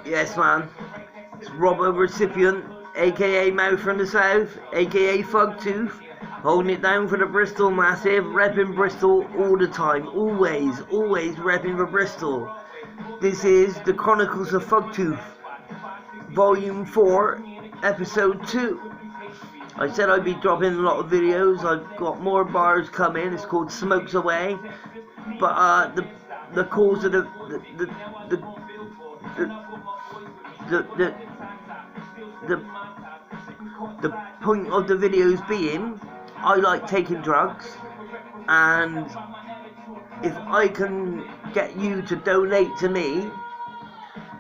Yes, man. It's Robbo Recipient, aka Mouth from the South, aka Fuggtoof, holding it down for the Bristol Massive, repping Bristol all the time, always repping for Bristol. This is the Chronicles of Fuggtoof, Volume 4, Episode 2. I said I'd be dropping a lot of videos. I've got more bars coming. It's called Smokes Away. But the cause of the point of the videos being, I like taking drugs, and if I can get you to donate to me,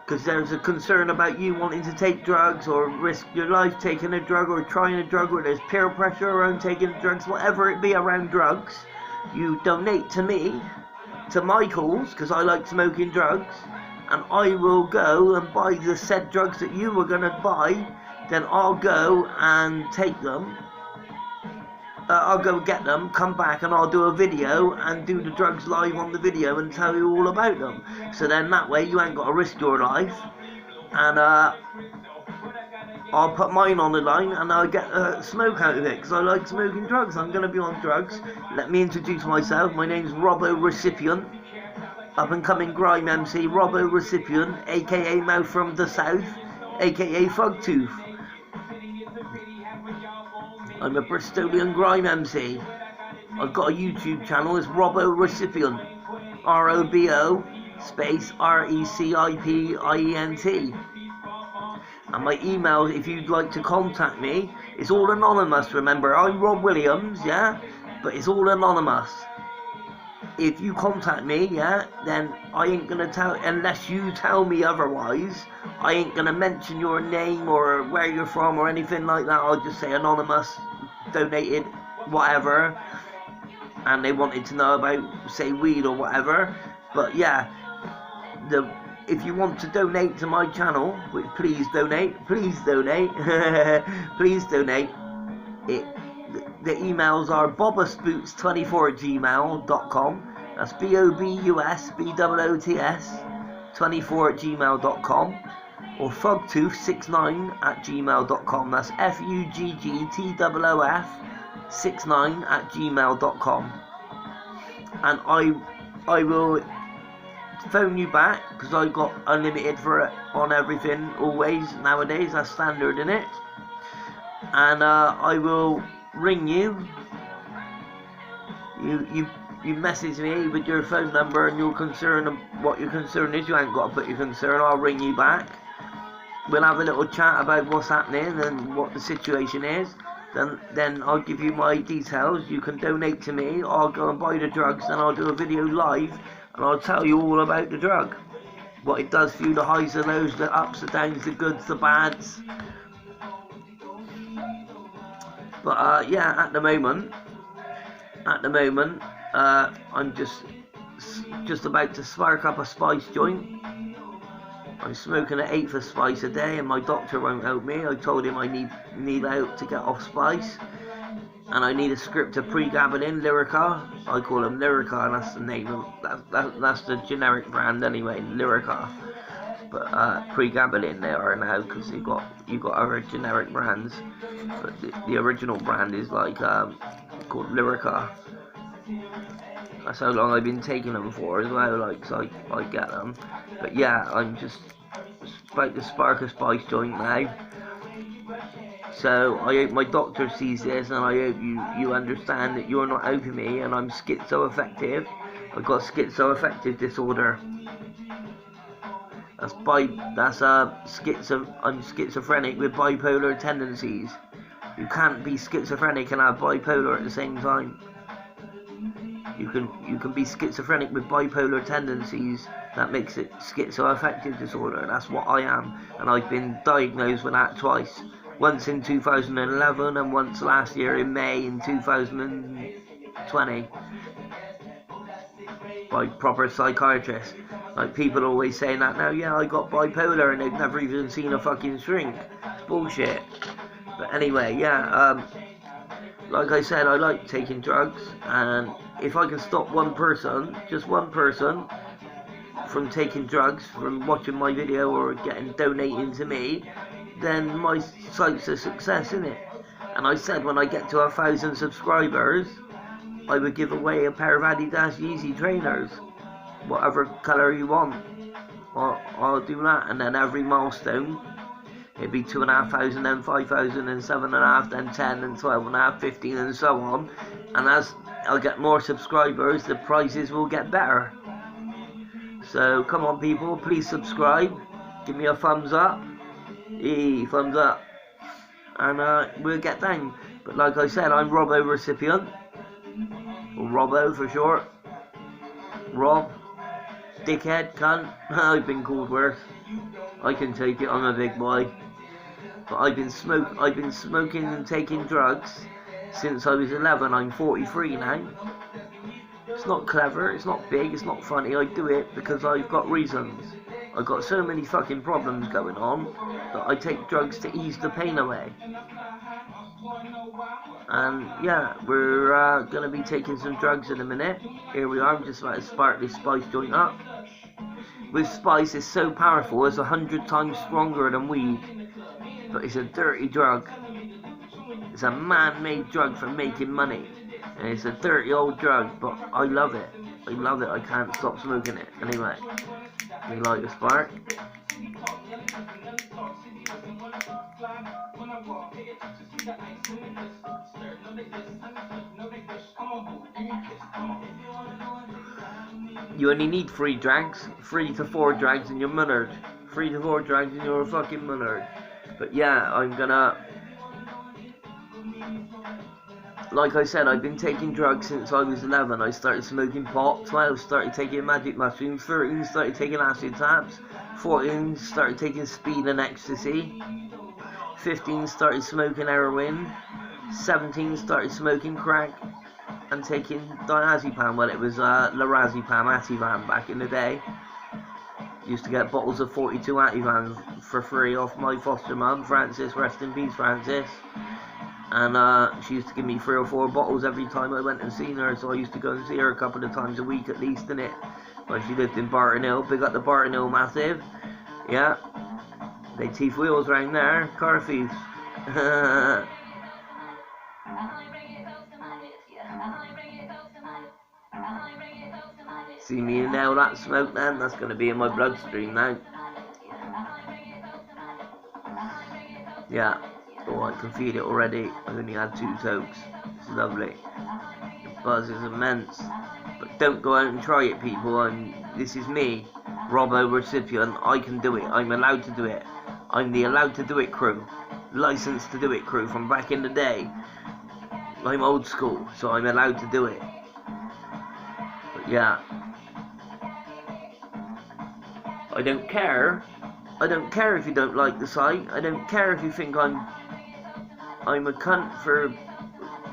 because there's a concern about you wanting to take drugs or risk your life taking a drug or trying a drug, or there's peer pressure around taking drugs, whatever it be around drugs, you donate to me, to my cause, because I like smoking drugs, and I will go and buy the said drugs that you were going to buy. Then I'll go and take them. I'll go get them, come back, and I'll do a video and do the drugs live on the video and tell you all about them. So then that way you ain't got to risk your life, and I'll put mine on the line and I'll get smoke out of it, because I like smoking drugs. I'm going to be on drugs. Let me introduce myself. My name's Robbo Recipient, up and coming grime MC, Robbo Recipient, aka Mouth from the South, aka Fuggtoof. I'm a Bristolian grime MC. I've got a YouTube channel. It's Robbo Recipient, ROBO space RECIPIENT. And my email, if you'd like to contact me, it's all anonymous. Remember, I'm Rob Williams, yeah, but it's all anonymous. If you contact me, yeah, then I ain't gonna tell, unless you tell me otherwise, I ain't gonna mention your name or where you're from or anything like that. I'll just say anonymous, donated, whatever, and they wanted to know about, say, weed or whatever. But yeah, if you want to donate to my channel, which please donate, please donate. The emails are bobusboots24@gmail.com. That's BOBUSBOOTS 24@gmail.com, or fuggtoof69@gmail.com. That's FUGGTOOF 69@gmail.com. And I will phone you back, because I got unlimited for it on everything always nowadays. That's standard, in it. And I will ring you. You message me with your phone number and your concern, and what your concern is. You ain't got to put your concern. I'll ring you back. We'll have a little chat about what's happening and what the situation is. Then I'll give you my details. You can donate to me. I'll go and buy the drugs, and I'll do a video live, and I'll tell you all about the drug, what it does for you, the highs, the lows, the ups, the downs, the goods, the bads. But yeah, at the moment, I'm just about to spark up a spice joint. I'm smoking an eighth of spice a day, and my doctor won't help me. I told him I need help to get off spice, and I need a script of pregabalin, Lyrica. I call them Lyrica, and that's the name of that's the generic brand anyway, Lyrica. But pregabalin they are now, because you got other generic brands, but the original brand is like called Lyrica. That's how long I've been taking them for as well, like, so I get them. But yeah, I'm just about to spark a spice joint now. So I hope my doctor sees this, and I hope you understand that you're not helping me, and I'm schizoaffective. I've got schizoaffective disorder. I'm schizophrenic with bipolar tendencies. You can't be schizophrenic and have bipolar at the same time. You can be schizophrenic with bipolar tendencies. That makes it schizoaffective disorder. That's what I am, and I've been diagnosed with that twice. Once in 2011 and once last year in May in 2020 by proper psychiatrists. Like, people always saying that now, yeah, I got bipolar, and they've never even seen a fucking shrink. It's bullshit. But anyway, yeah, like I said, I like taking drugs, and if I can stop one person, just one person, from taking drugs, from watching my video or donating to me, then my site's a success, isn't it? And I said when I get to 1,000 subscribers, I would give away a pair of Adidas Yeezy trainers, whatever colour you want. I'll do that, and then every milestone, it'd be 2,500, then 5,000, then 7,500, then 10, then 12,500, 15, and so on. And as I'll get more subscribers, the prizes will get better. So come on, people, please subscribe. Give me a thumbs up. Thumbs up. And we'll get down. But like I said, I'm Robbo recipient. Or Robbo for short. Rob. Dickhead, cunt. I've been called worse. I can take it, I'm a big boy. But I've been smoking and taking drugs since I was 11. I'm 43 now. It's not clever, it's not big, it's not funny. I do it because I've got reasons. I've got so many fucking problems going on that I take drugs to ease the pain away. And yeah, we're gonna be taking some drugs in a minute. Here we are. I'm just about to spark this spice joint up. With spice, it's so powerful, it's 100 times stronger than weed. But it's a dirty drug. It's a man-made drug for making money. And it's a dirty old drug, but I love it. I love it, I can't stop smoking it. Anyway, we light a spark. You only need 3 drags, 3 to 4 drags and you're munnered. 3 to 4 drags and you're fucking munnered. But yeah, I'm gonna... Like I said, I've been taking drugs since I was 11. I started smoking pot. 12 started taking magic mushrooms. 13 started taking acid taps. 14 started taking speed and ecstasy. 15 started smoking heroin. 17 started smoking crack and taking diazepam. Well, it was lorazepam, Ativan back in the day. Used to get bottles of 42 Ativan for free off my foster mum, Frances. Rest in peace, Frances. And she used to give me 3 or 4 bottles every time I went and seen her, so I used to go and see her a couple of times a week at least, innit? When she lived in Barton Hill. Big up the Barton Hill Massive. Yeah. They teeth wheels round there. Car thieves. See me inhale that smoke then? That's going to be in my bloodstream now. Yeah. Oh, I can feel it already. I've only had 2 tokes. It's lovely. The buzz is immense. But don't go out and try it, people. This is me, Robbo recipient. I can do it. I'm allowed to do it. I'm the allowed to do it crew. Licensed to do it crew from back in the day. I'm old school, so I'm allowed to do it. But yeah. I don't care. I don't care if you don't like the site. I don't care if you think I'm a cunt for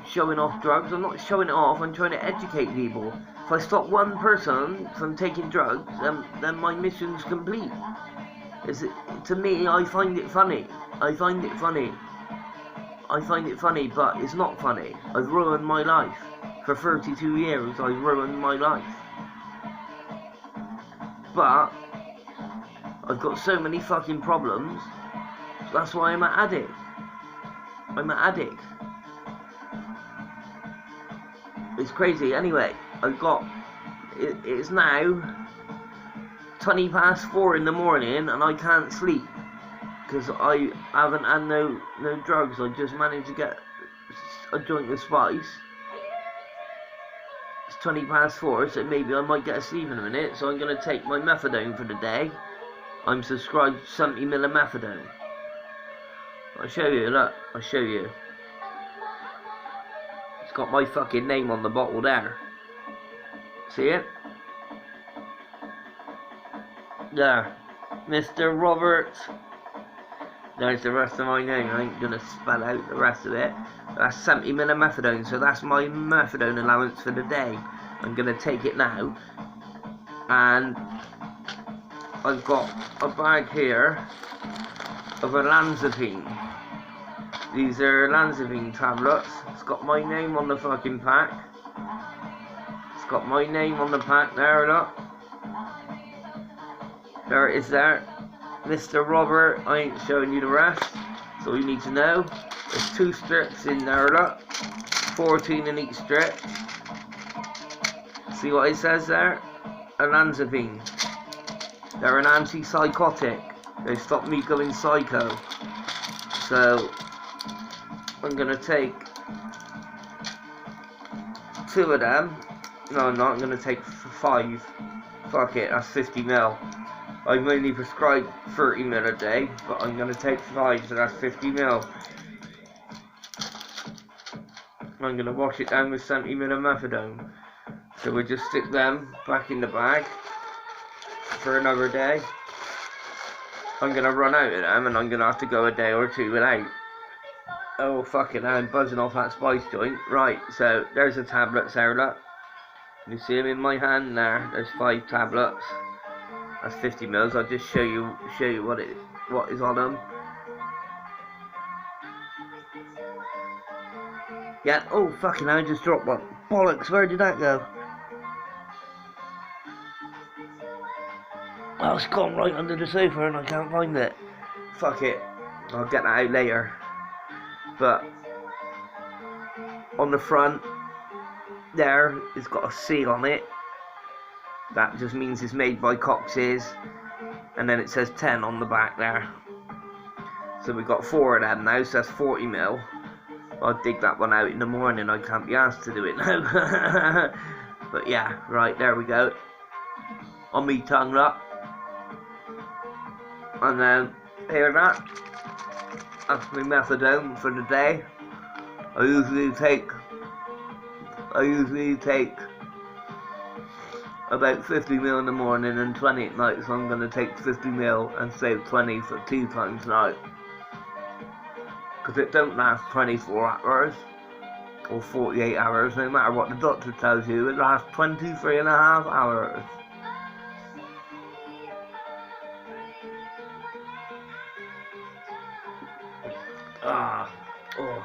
showing off drugs. I'm not showing it off, I'm trying to educate people. If I stop one person from taking drugs, then my mission's complete. To me, I find it funny. I find it funny. I find it funny, but it's not funny. I've ruined my life. For 32 years, I've ruined my life. But I've got so many fucking problems. That's why I'm an addict. I'm an addict. It's crazy. Anyway, it's now 20 past 4 in the morning and I can't sleep because I haven't had no drugs. I just managed to get a joint of spice. It's 20 past 4, so maybe I might get asleep in a minute. So I'm going to take my methadone for the day. I'm subscribed to 70ml of methadone. I'll show you, look, I'll show you. It's got my fucking name on the bottle there. See it? There. Mr. Robert. There's the rest of my name. I ain't gonna spell out the rest of it. That's 70ml of methadone, so that's my methadone allowance for the day. I'm gonna take it now. And I've got a bag here of olanzapine. These are olanzapine tablets. It's got my name on the fucking pack. It's got my name on the pack there, look. There it is there. Mr. Robert, I ain't showing you the rest. That's all you need to know. There's 2 strips in there, look. 14 in each strip. See what it says there? Olanzapine. They're an antipsychotic. They stop me going psycho. So I'm gonna take 2 of them. No, I'm not. I'm gonna take 5. Fuck it, that's 50 ml. I'm only prescribed 30 ml a day, but I'm gonna take 5, so that's 50 ml. I'm gonna wash it down with 70 ml of methadone. So we'll just stick them back in the bag for another day. I'm gonna run out of them and I'm gonna have to go a day or 2 without. Oh fucking hell, I'm buzzing off that spice joint. Right, so there's the tablets there, look. You see them in my hand there. There's 5 tablets. That's 50 mils. I'll just show you what is on them. Yeah. Oh fucking hell! I just dropped one. Bollocks! Where did that go? Oh, it's gone right under the sofa and I can't find it. Fuck it. I'll get that out later. But on the front there, it's got a seal on it. That just means it's made by Cox's. And then it says 10 on the back there. So we've got 4 of them now, so that's 40 mil. I'll dig that one out in the morning. I can't be asked to do it now. But yeah, right, there we go. On me tongue, look. And then, hear that? That's my methadone for the day. I usually take about 50 mil in the morning and 20 at night, so I'm going to take 50 mil and save 20 for 2 times night. Because it don't last 24 hours or 48 hours, no matter what the doctor tells you, it lasts 23.5 hours. Oh.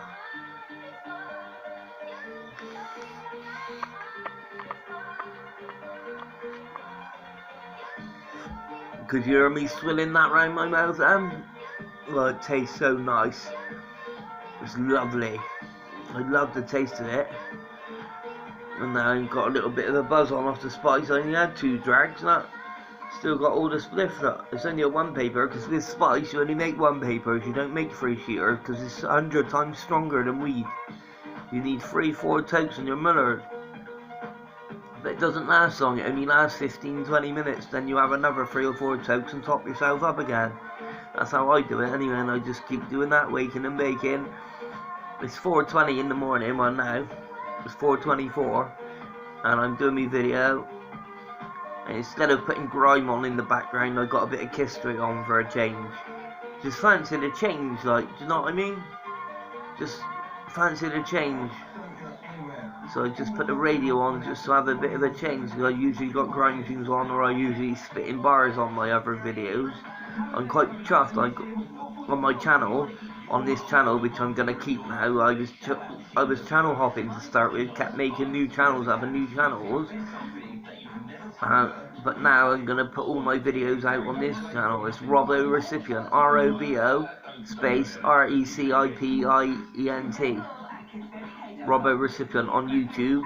Could you hear me swilling that round my mouth then? Well, it tastes so nice. It's lovely. I love the taste of it. And now I've got a little bit of a buzz on off the spice. I only had 2 drags, and that still got all the spliff. It's only a 1 paper, because with spice you only make 1 paper. You don't make 3 sheeters, because it's 100 times stronger than weed. You need 3-4 totes in your Mullers. But it doesn't last long. It only lasts 15-20 minutes. Then you have another 3 or 4 totes and top yourself up again. That's how I do it anyway, and I just keep doing that, waking and baking. It's 4:20 in the morning, well now, it's 4:24, and I'm doing my video, and instead of putting grime on in the background, I got a bit of Kiss Street on for a change. Just fancy the change, like, do you know what I mean? Just fancy the change. So I just put the radio on just to have a bit of a change. I usually got grime tunes on, or I usually spitting bars on my other videos. I'm quite chuffed, like, on my channel, on this channel, which I'm gonna keep now. I was channel hopping to start with, kept making new channels, having new channels, but now I'm gonna put all my videos out on this channel. It's Robbo Recipient, ROBO space RECIPIENT, Robbo Recipient on YouTube.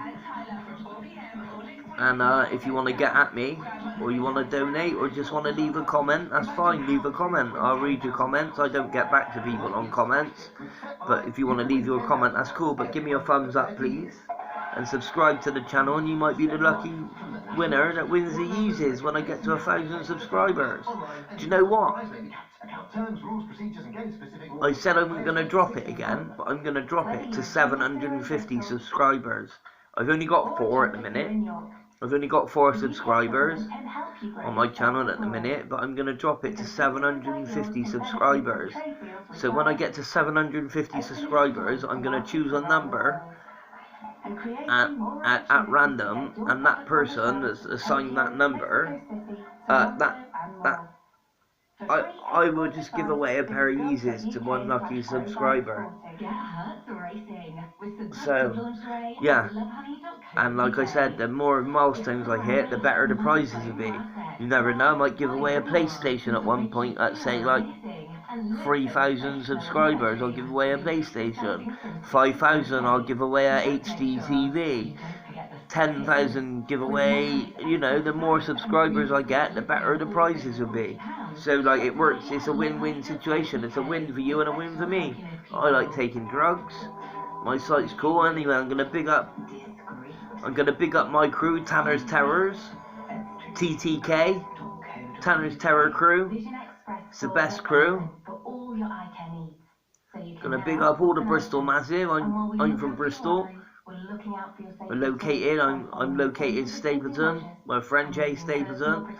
And if you want to get at me, or you want to donate, or just want to leave a comment, that's fine, leave a comment. I'll read your comments. I don't get back to people on comments, but if you want to leave your comment, that's cool. But give me a thumbs up, please, and subscribe to the channel, and you might be the lucky winner that wins the Yeezys when I get to 1,000 subscribers. Do you know what? I said I wasn't going to drop it again, but I'm going to drop it to 750 subscribers. I've only got 4 at the minute. I've only got 4 subscribers on my channel at the minute, but I'm going to drop it to 750 subscribers. So when I get to 750 subscribers, I'm going to choose a number at random, and that person that's assigned that number, I will just give away a pair of Yeezys to one lucky subscriber. So, yeah. And like I said, the more milestones I hit, the better the prizes will be. You never know, I might give away a PlayStation at one point at, say, like 3,000 subscribers, I'll give away a PlayStation. 5,000, I'll give away a HD TV. 10,000 giveaway. You know, the more subscribers I get, the better the prizes will be. So, like, it works. It's a win-win situation. It's a win for you and a win for me. I like taking drugs. My site's cool. Anyway, I'm gonna big up my crew, Tanner's Terrors, TTK, Tanner's Terror Crew. It's the best crew. Gonna big up all the Bristol Massive. I'm from Bristol. I'm located Stapleton, where Frenchie Stapleton,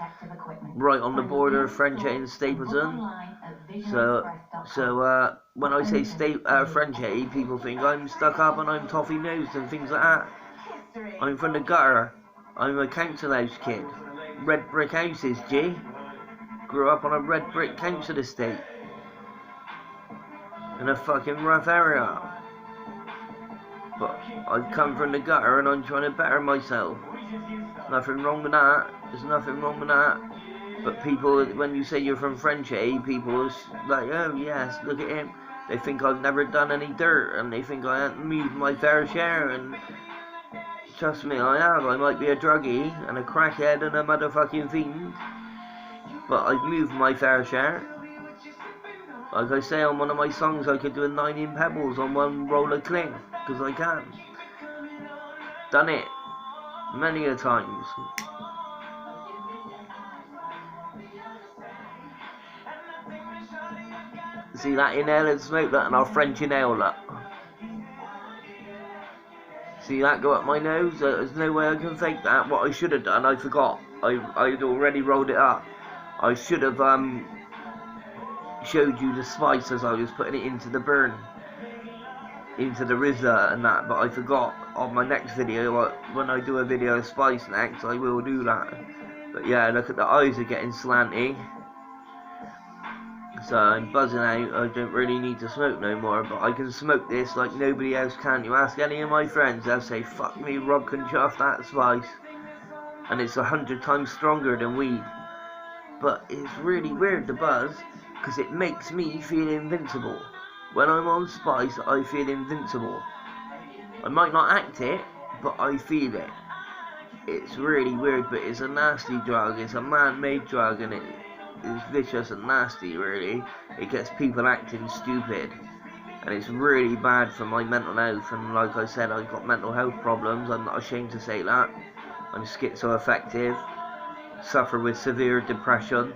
right on the border of Frenchie and Stapleton. So when I say Frenchie, people think I'm stuck up and I'm toffee nosed and things like that. I'm from the gutter. I'm a council house kid. Red brick houses, G. Grew up on a red brick council estate. In a fucking rough area. But I've come from the gutter and I'm trying to better myself. Nothing wrong with that. There's nothing wrong with that. But people, when you say you're from Frenchie, people are like, oh yes, look at him. They think I've never done any dirt and they think I haven't moved my fair share. And trust me, I have. I might be a druggie and a crackhead and a motherfucking fiend. But I've moved my fair share. Like I say on one of my songs, I could do a 9 in pebbles on one roll of cling, because I can. Done it many a times. See that inhale and smoke that, and I'll French inhale that. See that go up my nose? There's no way I can fake that. What I should have done, I forgot. I'd already rolled it up. I should have showed you the spice as I was putting it into the burn, into the Rizza and that, but I forgot. On my next video, when I do a video of spice next, I will do that. But yeah, look at the eyes are getting slanty, so I'm buzzing out. I don't really need to smoke no more, but I can smoke this like nobody else can. You ask any of my friends, they'll say, fuck me, Rob can chuff that spice, and it's 100 times stronger than weed. But it's really weird, the buzz, because it makes me feel invincible. When I'm on spice, I feel invincible. I might not act it, but I feel it. It's really weird, but it's a nasty drug. It's a man-made drug, and it is vicious and nasty, really. It gets people acting stupid, and it's really bad for my mental health. And like I said, I've got mental health problems. I'm not ashamed to say that. I'm schizoaffective. Suffer with severe depression.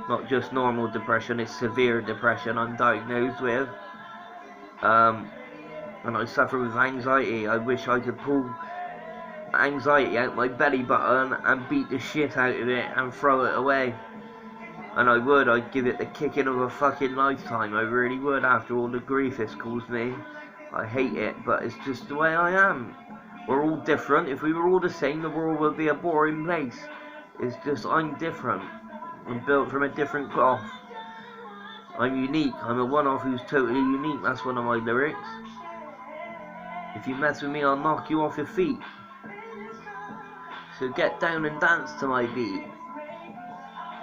Not just normal depression, it's severe depression I'm diagnosed with. And I suffer with anxiety. I wish I could pull anxiety out my belly button and beat the shit out of it and throw it away. And I would. I'd give it the kicking of a fucking lifetime. I really would, after all the grief it's caused me. I hate it, but it's just the way I am. We're all different. If we were all the same, the world would be a boring place. It's just I'm different. I'm built from a different cloth. I'm unique. I'm a one-off who's totally unique. That's one of my lyrics. If you mess with me, I'll knock you off your feet. So get down and dance to my beat.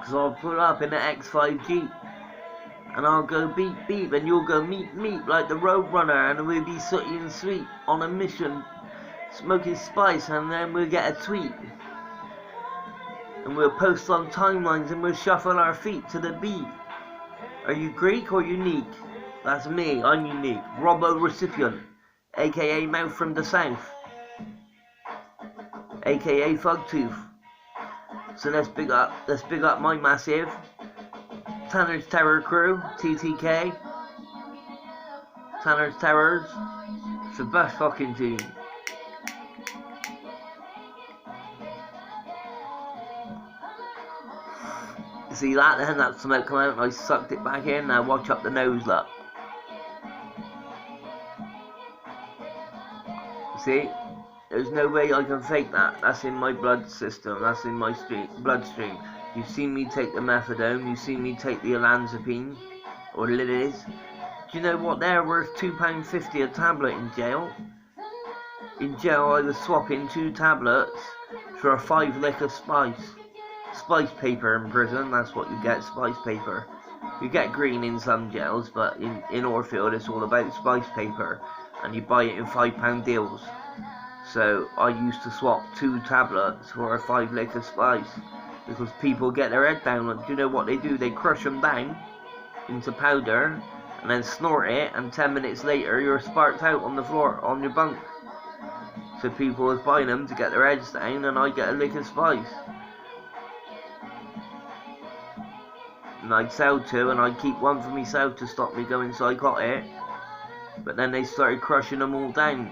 Cause I'll pull up in the X5 Jeep. And I'll go beep beep and you'll go meep meep like the Roadrunner, and we'll be sooty and sweet on a mission. Smoking spice, and then we'll get a tweet. And we'll post on timelines and we'll shuffle our feet to the beat. Are you Greek or unique? That's me, I'm unique. Robbo recipient, aka Mouth from the South, aka fuggtoof. So let's big up my massive Tanner's Terror crew, TTK. Tanner's Terrors. It's the best fucking team. See that then? That smoke come out and I sucked it back in. Now watch up the nose, look. See? There's no way I can fake that. That's in my blood system. That's in my bloodstream. You've seen me take the methadone, you've seen me take the olanzapine, or Lilies. Do you know what? They're worth £2.50 a tablet in jail. In jail, I was swapping 2 tablets for a 5 lick of spice. Spice paper in prison, that's what you get, spice paper. You get green in some jails, but in Orfield it's all about spice paper, and you buy it in £5 deals. So I used to swap 2 tablets for a 5 lick of spice, because people get their head down. Do you know what they do? They crush them down into powder, and then snort it, and 10 minutes later you're sparked out on the floor, on your bunk. So people was buying them to get their heads down, and I get a lick of spice. And I'd sell 2, and I'd keep 1 for myself to stop me going psychotic. But then they started crushing them all down,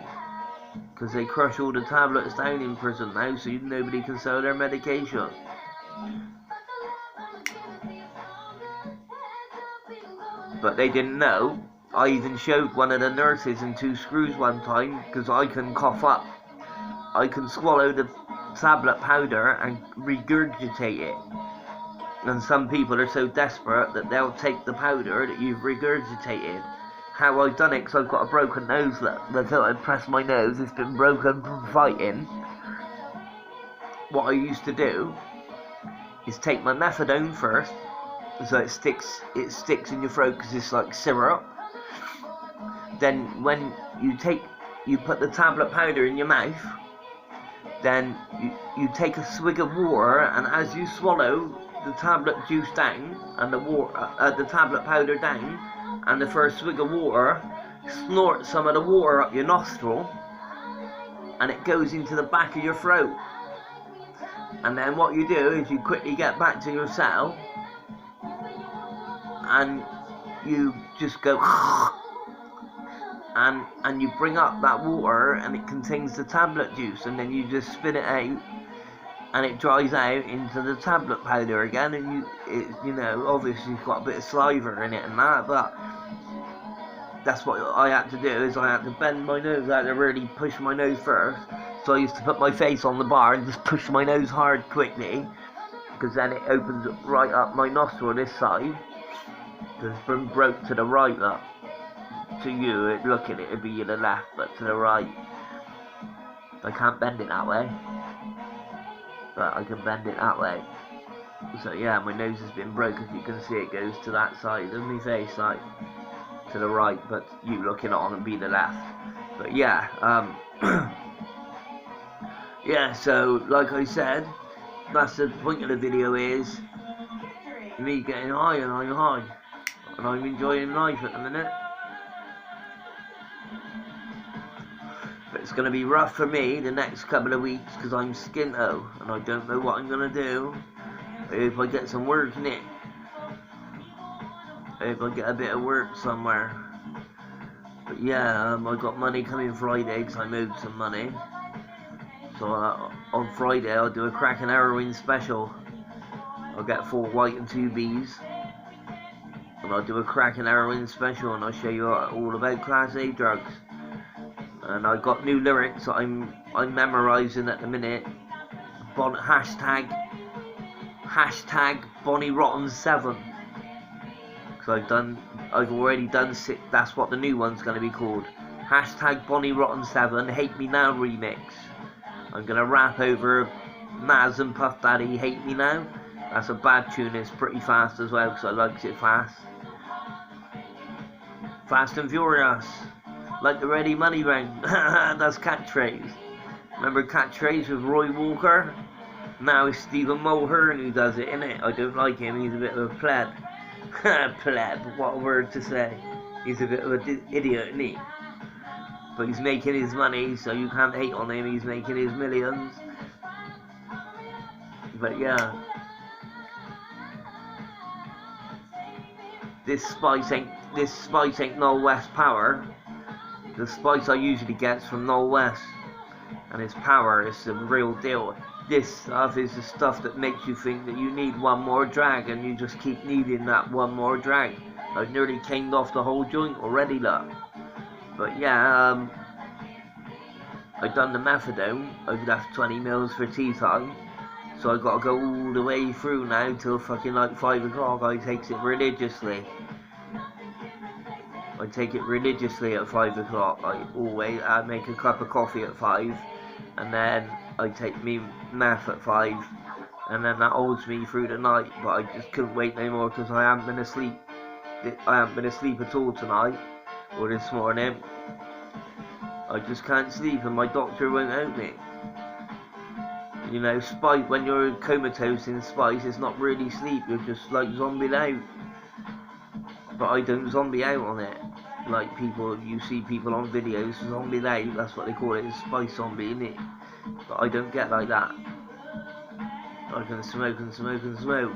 because they crush all the tablets down in prison now, so nobody can sell their medication. But they didn't know. I even showed one of the nurses in 2 screws one time, because I can cough up. I can swallow the tablet powder and regurgitate it. And some people are so desperate that they'll take the powder that you've regurgitated. How I've done it, because I've got a broken nose, look how I press my nose, it's been broken from fighting. What I used to do is take my methadone first, so it sticks in your throat because it's like syrup. Then when you put the tablet powder in your mouth, then you take a swig of water, and as you swallow the tablet juice down and the tablet powder down, and the first swig of water, snort some of the water up your nostril, and it goes into the back of your throat. And then what you do is you quickly get back to your cell, and you just go and you bring up that water, and it contains the tablet juice, and then you just spit it out, and it dries out into the tablet powder again, and you know, obviously it's got a bit of saliva in it and that, but that's what I had to do, is I had to bend my nose, I had to really push my nose first. So I used to put my face on the bar and just push my nose hard quickly, because then it opens right up my nostril this side, because it's been broke to the right, look. To you, looking it'd be to the left, but to the right. I can't bend it that way, but I can bend it that way. So yeah, my nose has been broke. As you can see, it goes to that side of my face, like to the right, but you looking on and be the left. But yeah, yeah, so like I said, that's the point of the video, is me getting high, and I'm high, and I'm enjoying life at the minute. But it's going to be rough for me the next couple of weeks, because I'm skinto, and I don't know what I'm going to do. If I get some work in it, if I get a bit of work somewhere. But yeah, I got money coming Friday, because I'm owed some money. So on Friday I'll do a crack and heroin special. I'll get 4 white and 2 Bs, and I'll do a crack and heroin special, and I'll show you all about Class A drugs. And I got new lyrics that I'm memorising at the minute. Hashtag Bonnie Rotten 7. So I've already done 6. That's what the new one's going to be called. Hashtag Bonnie Rotten 7 Hate Me Now remix. I'm going to rap over Maz and Puff Daddy Hate Me Now. That's a bad tune. It's pretty fast as well, because I likes it fast. Fast and Furious. Like the Ready Money round. That's Catchphrase. Remember Catchphrase with Roy Walker? Now it's Stephen Mulhern who does it, innit? I don't like him, he's a bit of a pleb. Pleb, what a word to say. He's a bit of an idiot, isn't he? But he's making his money, so you can't hate on him, he's making his millions. But yeah. This spice ain't Noel West power. The spice I usually get from Noel West, and its power is the real deal. This stuff is the stuff that makes you think that you need one more drag, and you just keep needing that one more drag. I've nearly caned off the whole joint already, look. But yeah, I've done the methadone. I've left 20 mils for tea time, So I gotta go all the way through now till fucking like 5 o'clock. I takes it religiously. I take it religiously at 5 o'clock. I make a cup of coffee at 5, and then I take me meth at 5, and then that holds me through the night. But I just couldn't wait no more because I haven't been asleep. I haven't been asleep at all tonight or this morning. I just can't sleep, and my doctor won't help me. You know, spice, when you're comatose in spice, it's not really sleep. You're just like zombied out. But I don't zombie out on it. Like people, you see people on videos zombied out. That's what they call it, spice zombie, innit? But I don't get like that. I can smoke and smoke and smoke.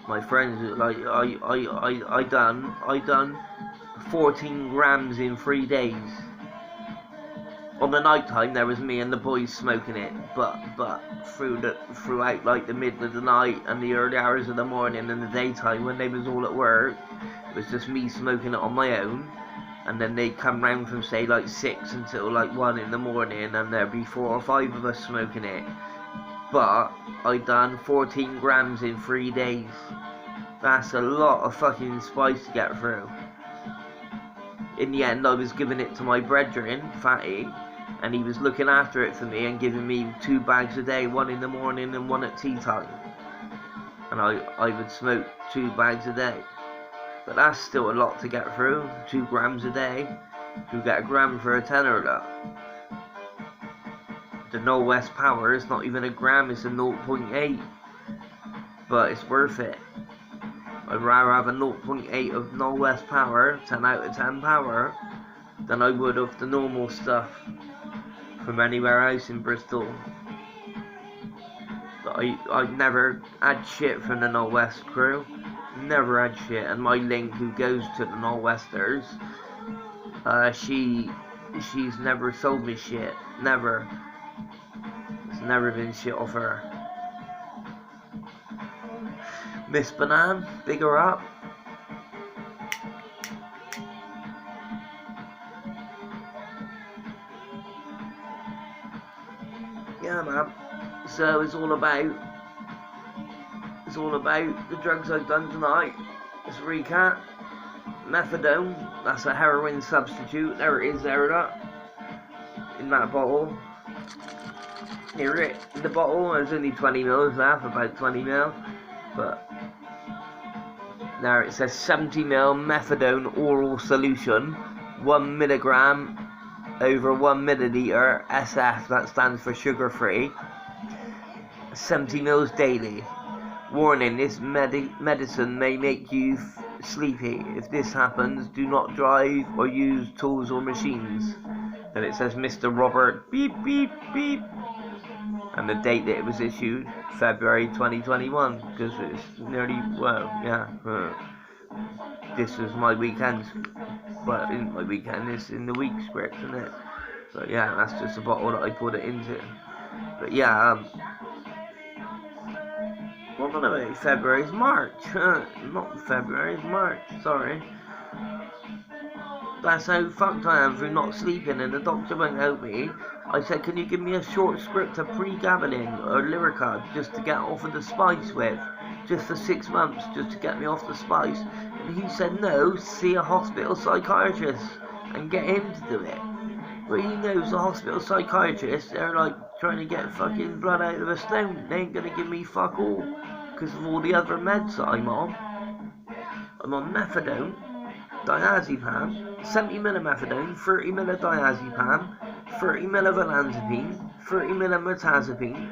My friends, like I done 14 grams in 3 days. On the night time, there was me and the boys smoking it, but throughout like the middle of the night and the early hours of the morning and the daytime when they was all at work, it was just me smoking it on my own. And then they'd come round from say like 6 until like 1 in the morning, and there'd be 4 or 5 of us smoking it. But I done 14 grams in 3 days. That's a lot of fucking spice to get through. In the end, I was giving it to my brethren, Fatty, and he was looking after it for me and giving me 2 bags a day, 1 in the morning and 1 at tea time. And I would smoke 2 bags a day. But that's still a lot to get through, 2 grams a day. You get a gram for a tenner though. The Northwest Power is not even a gram, it's a 0.8. But it's worth it. I'd rather have a 0.8 of Northwest Power, 10 out of 10 power, than I would of the normal stuff from anywhere else in Bristol. But I never had shit from the Northwest crew. Never had shit. And my link, who goes to the Northwesters, she's never sold me shit. Never. There's never been shit off her. Miss Banan, big her up. Yeah, man. So it's all about the drugs I've done tonight. Let's recap. Methadone, that's a heroin substitute. There it is, there that. In that bottle. Here it, in the bottle, there's only 20 mils left, about 20 mil. But there it says 70 ml methadone oral solution, 1 milligram over 1 milliliter, SF, that stands for sugar free, 70 mils daily. Warning, this medicine may make you sleepy. If this happens, do not drive or use tools or machines. Then it says Mr. Robert beep beep beep. And the date that it was issued, February 2021, because it's nearly, well, yeah, this was my weekend, well, in my weekend, it's in the week script, isn't it? So yeah, that's just a bottle that I put it into. But yeah, what am I about? February, it's March, not February, it's March, sorry. That's how fucked I am through not sleeping, and the doctor won't help me. I said, can you give me a short script of pregabalin or Lyrica just to get off of the spice with? Just for 6 months, just to get me off the spice. And he said, no, see a hospital psychiatrist and get him to do it. Well, he knows the hospital psychiatrists, they're like trying to get fucking blood out of a stone. They ain't gonna give me fuck all because of all the other meds that I'm on. I'm on methadone, diazepam, 70 ml methadone, 30 ml diazepam, 30 ml of olanzapine, 30 ml of mirtazapine.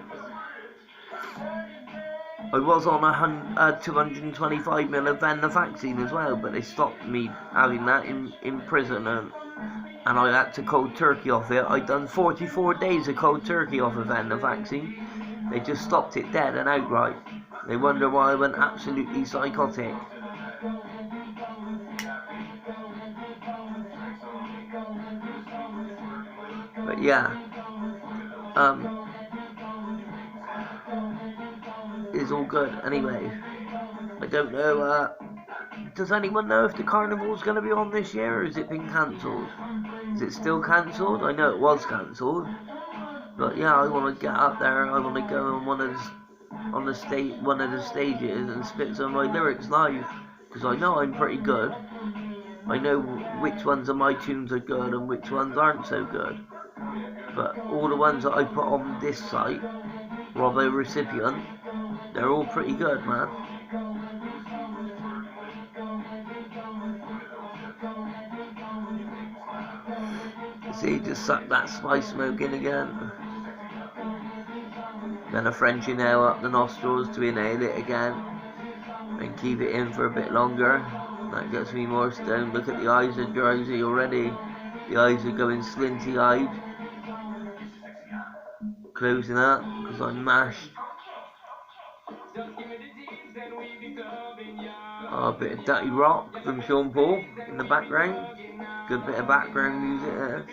I was on 225 ml of venlafaxine as well, but they stopped me having that in prison, and I had to cold turkey off it. I'd done 44 days of cold turkey off of venlafaxine. They just stopped it dead and outright. They wonder why I went absolutely psychotic. But yeah, it's all good. Anyway, I don't know, does anyone know if the carnival's going to be on this year, or has it been cancelled? Is it still cancelled? I know it was cancelled. But yeah, I want to get up there. I want to go on one of the stages and spit some of my lyrics live, because I know I'm pretty good. I know which ones of my tunes are good and which ones aren't so good. But all the ones that I put on this site, Robbo Recipient, they're all pretty good, man. See, just suck that spice smoke in again. Then a French inhale up the nostrils to inhale it again. And keep it in for a bit longer. That gets me more stoned. Look at the eyes are drowsy already. The eyes are going slinty-eyed. Closing up because I'm mashed. Oh, a bit of Dirty Rock from Sean Paul in the background. Good bit of background music there.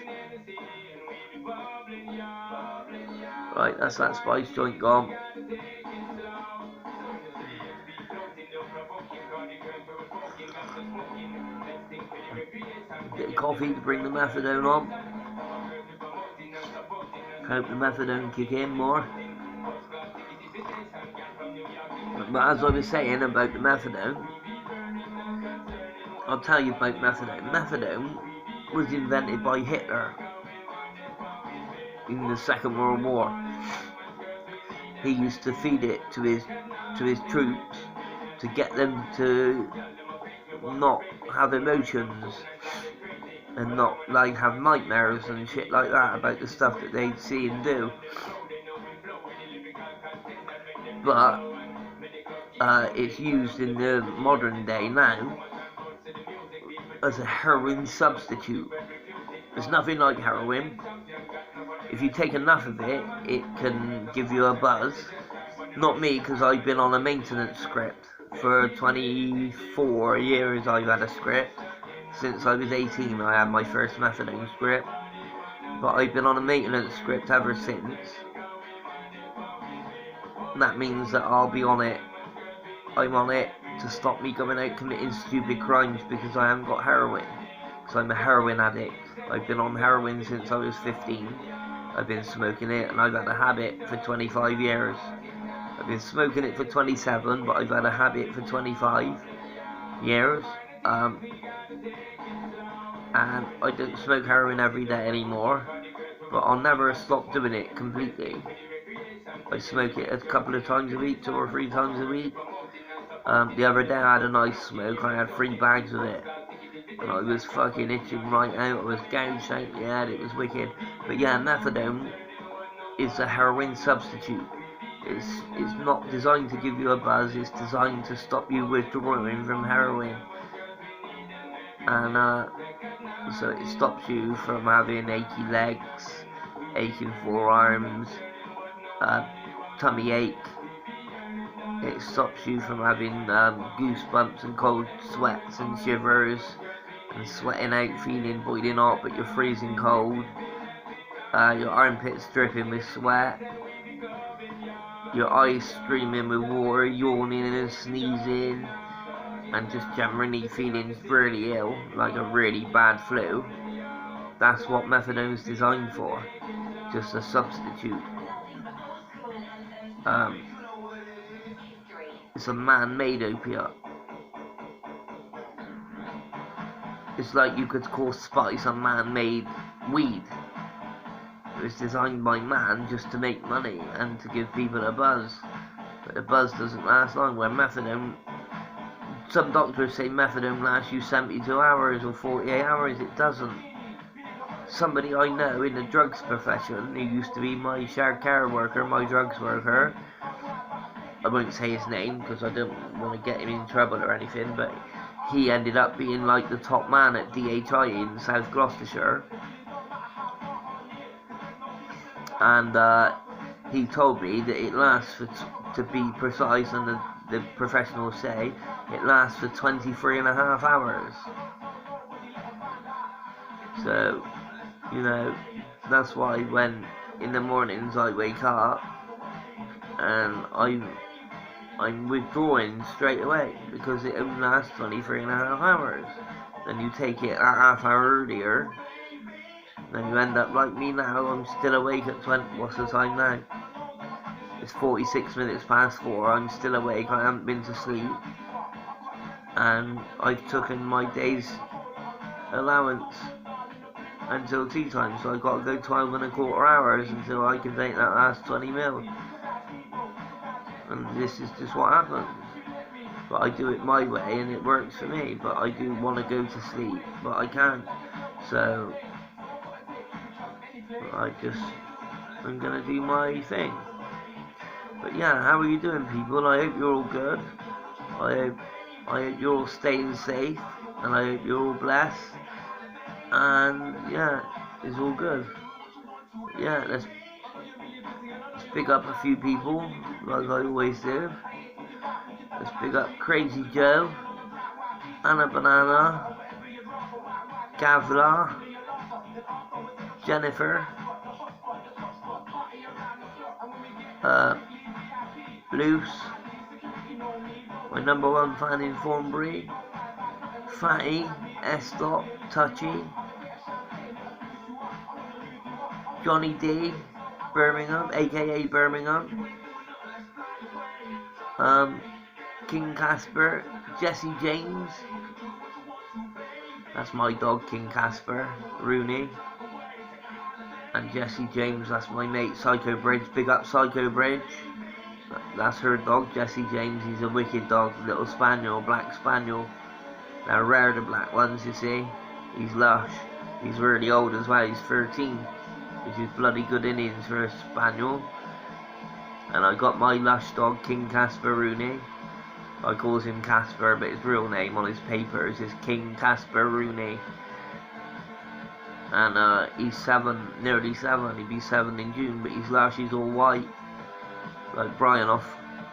Right, that's that spice joint gone. Bit of coffee to bring the methadone on. Hope the methadone kick in more. But as I was saying about the methadone, I'll tell you about methadone. Methadone was invented by Hitler in the Second World War. He used to feed it to his troops to get them to not have emotions and not like have nightmares and shit like that about the stuff that they'd see and do. But it's used in the modern day now as a heroin substitute. It's nothing like heroin. If you take enough of it, it can give you a buzz. Not me, because I've been on a maintenance script. For 24 years I've had a script. Since I was 18 I had my first methadone script. But I've been on a maintenance script ever since. And that means that I'll be on it. I'm on it to stop me going out committing stupid crimes because I haven't got heroin. Because I'm a heroin addict. I've been on heroin since I was 15. I've been smoking it and I've had a habit for 25 years. I've been smoking it for 27, but I've had a habit for 25 years. And I don't smoke heroin every day anymore, but I'll never stop doing it completely. I smoke it a couple of times a week, 2 or 3 times a week. The other day I had a nice smoke. I had 3 bags of it. And I was fucking itching right out. I was gouged out the head. It was wicked. But yeah, methadone is a heroin substitute. It's not designed to give you a buzz. It's designed to stop you withdrawing from heroin. And so it stops you from having achy legs, aching forearms, tummy ache. It stops you from having goosebumps and cold sweats and shivers and sweating out, feeling boiling hot but you're freezing cold. Your armpits dripping with sweat. Your eyes streaming with water, yawning and sneezing. And just generally feeling really ill, like a really bad flu. That's what methadone is designed for. Just a substitute. It's a man-made opiate. It's like you could call spice a man-made weed. It was designed by man just to make money and to give people a buzz. But the buzz doesn't last long. Where methadone, some doctors say methadone lasts you 72 hours or 48 hours. It doesn't. Somebody I know in the drugs profession, who used to be my shared care worker, my drugs worker, I won't say his name because I don't want to get him in trouble or anything, but he ended up being like the top man at DHI in South Gloucestershire. And he told me that it lasts for, to be precise, and the professionals say, it lasts for 23.5 hours. So, you know, that's why when in the mornings I wake up and I'm withdrawing straight away, because it only lasts 23.5 hours. Then you take it a half hour earlier, Then you end up like me now. I'm still awake at 20. What's the time now? It's 46 minutes past 4. I'm still awake. I haven't been to sleep, and I've taken my day's allowance until tea time. So I've got to go 12 and a quarter hours until I can take that last 20 mil. And this is just what happens. But I do it my way and it works for me. But I do want to go to sleep, but I can't. So I'm gonna do my thing. But yeah, how are you doing, people? I hope you're all good. I hope you're all staying safe, and I hope you're all blessed. And yeah, it's all good. Yeah, let's pick up a few people, like I always do. Let's pick up Crazy Joe, Anna Banana, Gavla, Jennifer, Luce, my #1 fan in Thornbury, Fatty, S. Touchy, Johnny D, Birmingham, aka Birmingham, King Casper, Jesse James, that's my dog King Casper, Rooney, and Jesse James, that's my mate Psycho Bridge. Big up Psycho Bridge. That's her dog, Jesse James. He's a wicked dog, little spaniel, black spaniel. They're rare, the black ones, you see. He's lush. He's really old as well. He's 13, which is bloody good innings for a spaniel. And I got my lush dog, King Casper Rooney. I calls him Casper, but his real name on his papers is King Casper Rooney. And he's 7, nearly 7. He'll be 7 in June, but he's lush. He's all white, like Brian off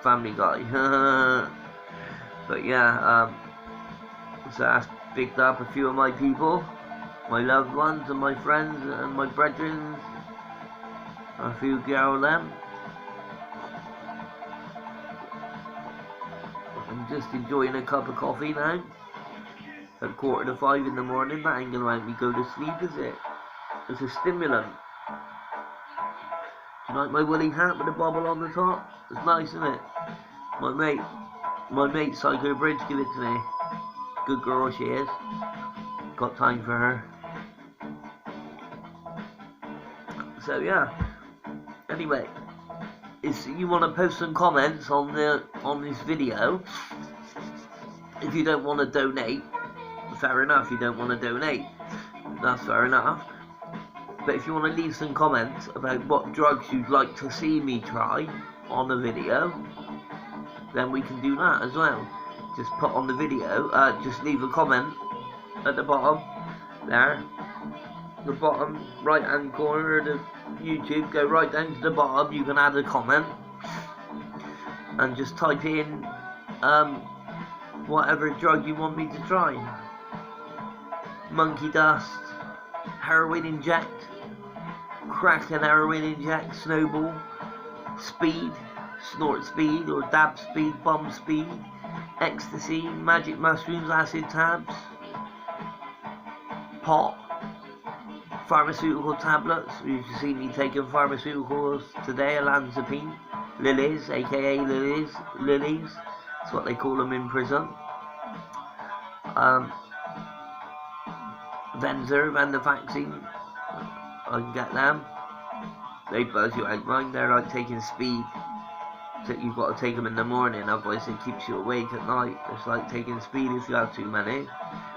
Family Guy. But yeah, so that's picked up a few of my people, my loved ones and my friends and my brethren, a few girl them. I'm just enjoying a cup of coffee now at 4:45 in the morning. That ain't gonna make me go to sleep, is it? It's a stimulant. Do you like my woolly hat with a bobble on the top? It's nice, isn't it? My mate Psycho Bridge give it to me. Good girl she is. Got time for her. So yeah. Anyway, if you want to post some comments on this video, if you don't want to donate, fair enough. You don't want to donate, that's fair enough. But if you want to leave some comments about what drugs you'd like to see me try on the video, then we can do that as well. Just put on the video, just leave a comment at the bottom there, the bottom right hand corner of the YouTube. Go right down to the bottom, you can add a comment and just type in whatever drug you want me to try. Monkey dust, heroin inject, crack and heroin inject, snowball, speed, snort speed or dab speed, bomb speed, ecstasy, magic mushrooms, acid tabs, pot, pharmaceutical tablets. You can see me taking pharmaceuticals today, olanzapine, lilies, aka lilies, that's what they call them in prison. Venlafaxine, I can get them. They buzz you out, mind. They're like taking speed. So you've got to take them in the morning, otherwise it keeps you awake at night. It's like taking speed if you have too many.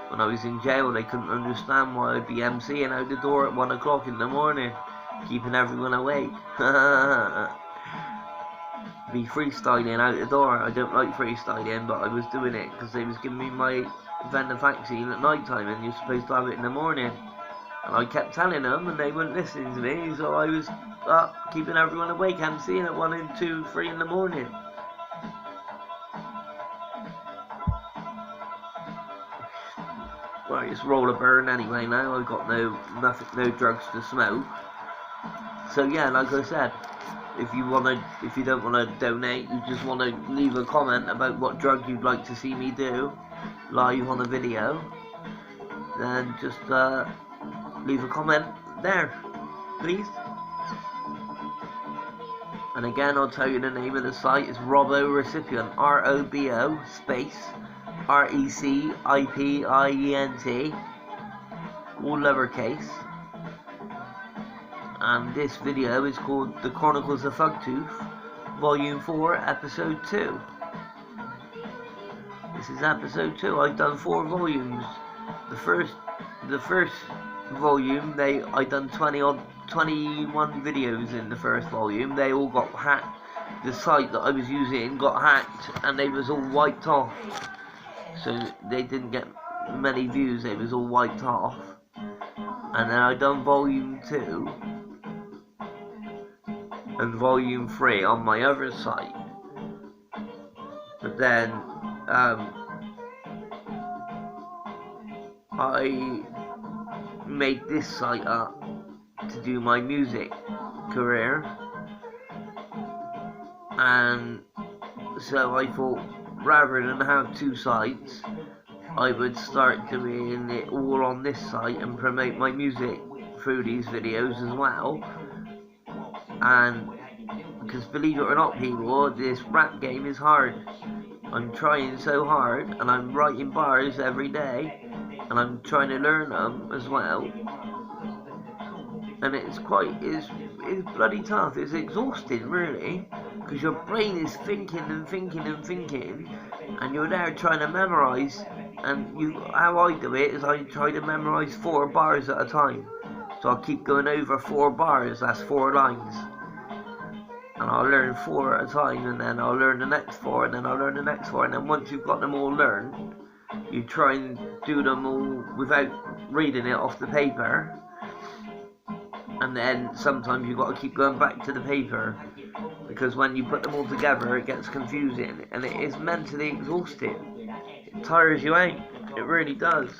When I was in jail, they couldn't understand why I'd be emceeing out the door at 1 o'clock in the morning, keeping everyone awake. Be freestyling out the door. I don't like freestyling, but I was doing it because they was giving me my venlafaxine at night time, and you're supposed to have it in the morning. And I kept telling them, and they weren't listening to me, so I was up keeping everyone awake, emceeing at 1 and 2, 3 in the morning. Right, it's roll a burn anyway now. I've got no drugs to smoke. So yeah, like I said, if you don't wanna donate, you just wanna leave a comment about what drug you'd like to see me do live on the video, then just leave a comment there, please. And again, I'll tell you the name of the site is Robo Recipient, ROBO space RECIPIENT, all lowercase. And this video is called The Chronicles of Fuggtoof, Volume 4, Episode 2. This is Episode 2. I've done 4 volumes. The first volume, I done 21 videos in the first volume. They all got hacked. The site that I was using got hacked, and they was all wiped off. So they didn't get many views. They was all wiped off. And then I done Volume 2 and Volume 3 on my other site. But then I made this site up to do my music career, and so I thought rather than have 2 sites, I would start doing it all on this site and promote my music through these videos as well. And because believe it or not, people, this rap game is hard. I'm trying so hard, and I'm writing bars every day, and I'm trying to learn them as well. And it's bloody tough. It's exhausting, really, because your brain is thinking and thinking and thinking, and you're there trying to memorize. And how I do it is I try to memorize 4 bars at a time. So I'll keep going over 4 bars. That's 4 lines. And I'll learn 4 at a time, and then I'll learn the next 4, and then I'll learn the next 4, and then once you've got them all learned, you try and do them all without reading it off the paper. And then sometimes you've got to keep going back to the paper, because when you put them all together it gets confusing, and it is mentally exhausting. It tires you out, it really does.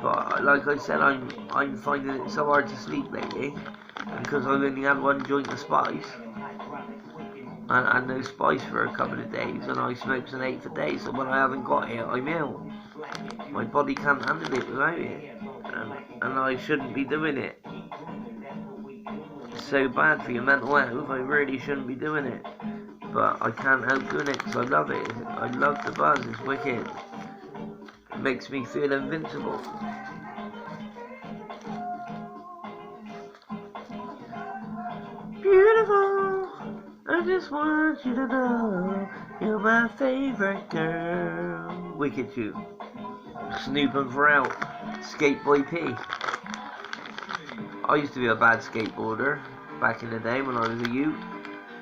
But like I said, I'm finding it so hard to sleep lately, because I've only had 1 joint of spice, and no spice for a couple of days, and I smoked an 8 for days, so when I haven't got it, I'm ill. My body can't handle it without it, and I shouldn't be doing it. It's so bad for your mental health, I really shouldn't be doing it. But I can't help doing it because I love it. I love the buzz, it's wicked. It makes me feel invincible. Beautiful, I just want you to know you're my favorite girl. Wicked tune. Snoop and Pharrell, Skateboy P. I used to be a bad skateboarder back in the day when I was a youth.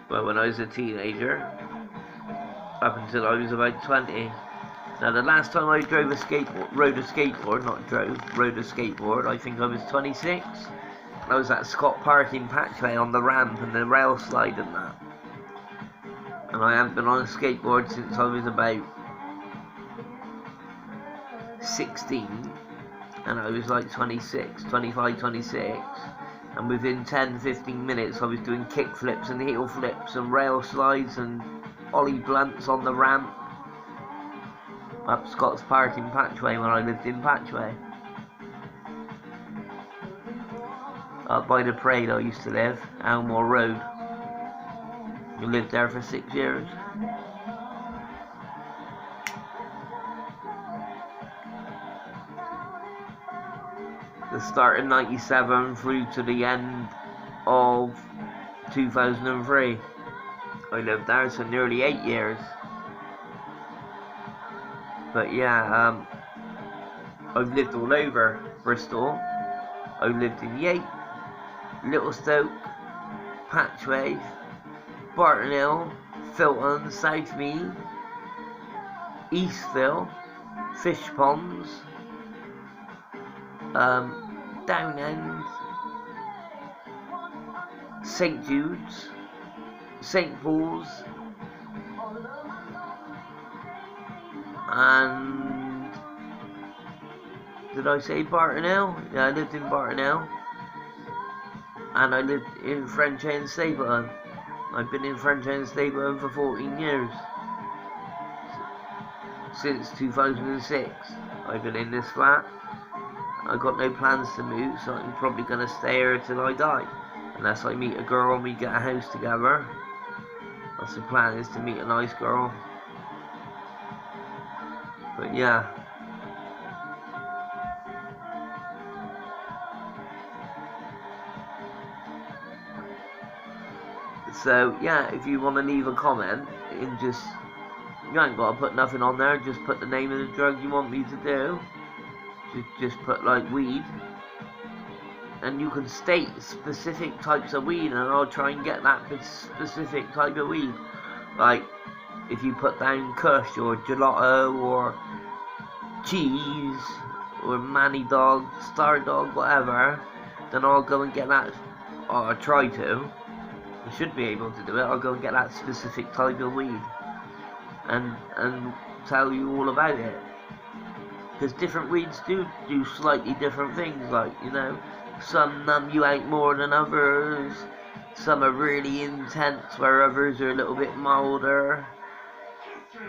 Well, when I was a teenager, up until I was about 20. Now, the last time I rode a skateboard, I think I was 26. I was at Scott Park in Patchway on the ramp and the rail slide and that. And I haven't been on a skateboard since I was about 16. And I was like 26, 25, 26. And within 10-15 minutes I was doing kick flips and heel flips and rail slides and ollie blunts on the ramp up Scott's Park in Patchway when I lived in Patchway. Up by the parade I used to live, Elmore Road. I lived there for 6 years. The start of 97 through to the end of 2003. I lived there, so nearly 8 years. But yeah, I've lived all over Bristol. I've lived in Yate, Littlestoke, Patchway, Barton Hill, Filton, Southmead, Eastville, Fish Ponds, Downend, St Jude's, St Paul's, and did I say Barton Hill? Yeah, I lived in Barton Hill, and I lived in French End Stapleton. I've been in French End Stapleton for 14 years. Since 2006, I've been in this flat. I've got no plans to move, so I'm probably going to stay here till I die. Unless I meet a girl and we get a house together. That's the plan, is to meet a nice girl. But yeah. So yeah, if you want to leave a comment, and just, you ain't got to put nothing on there, just put the name of the drug you want me to do. Just put like weed. And you can state specific types of weed, and I'll try and get that specific type of weed. Like, if you put down Kush or Gelato or Cheese or Manny Dog, Star Dog, whatever, then I'll go and get that, or I'll try to. I should be able to do it. I'll go and get that specific type of weed and tell you all about it. Because different weeds do slightly different things, like, you know. Some numb you out more than others. Some are really intense, where others are a little bit milder.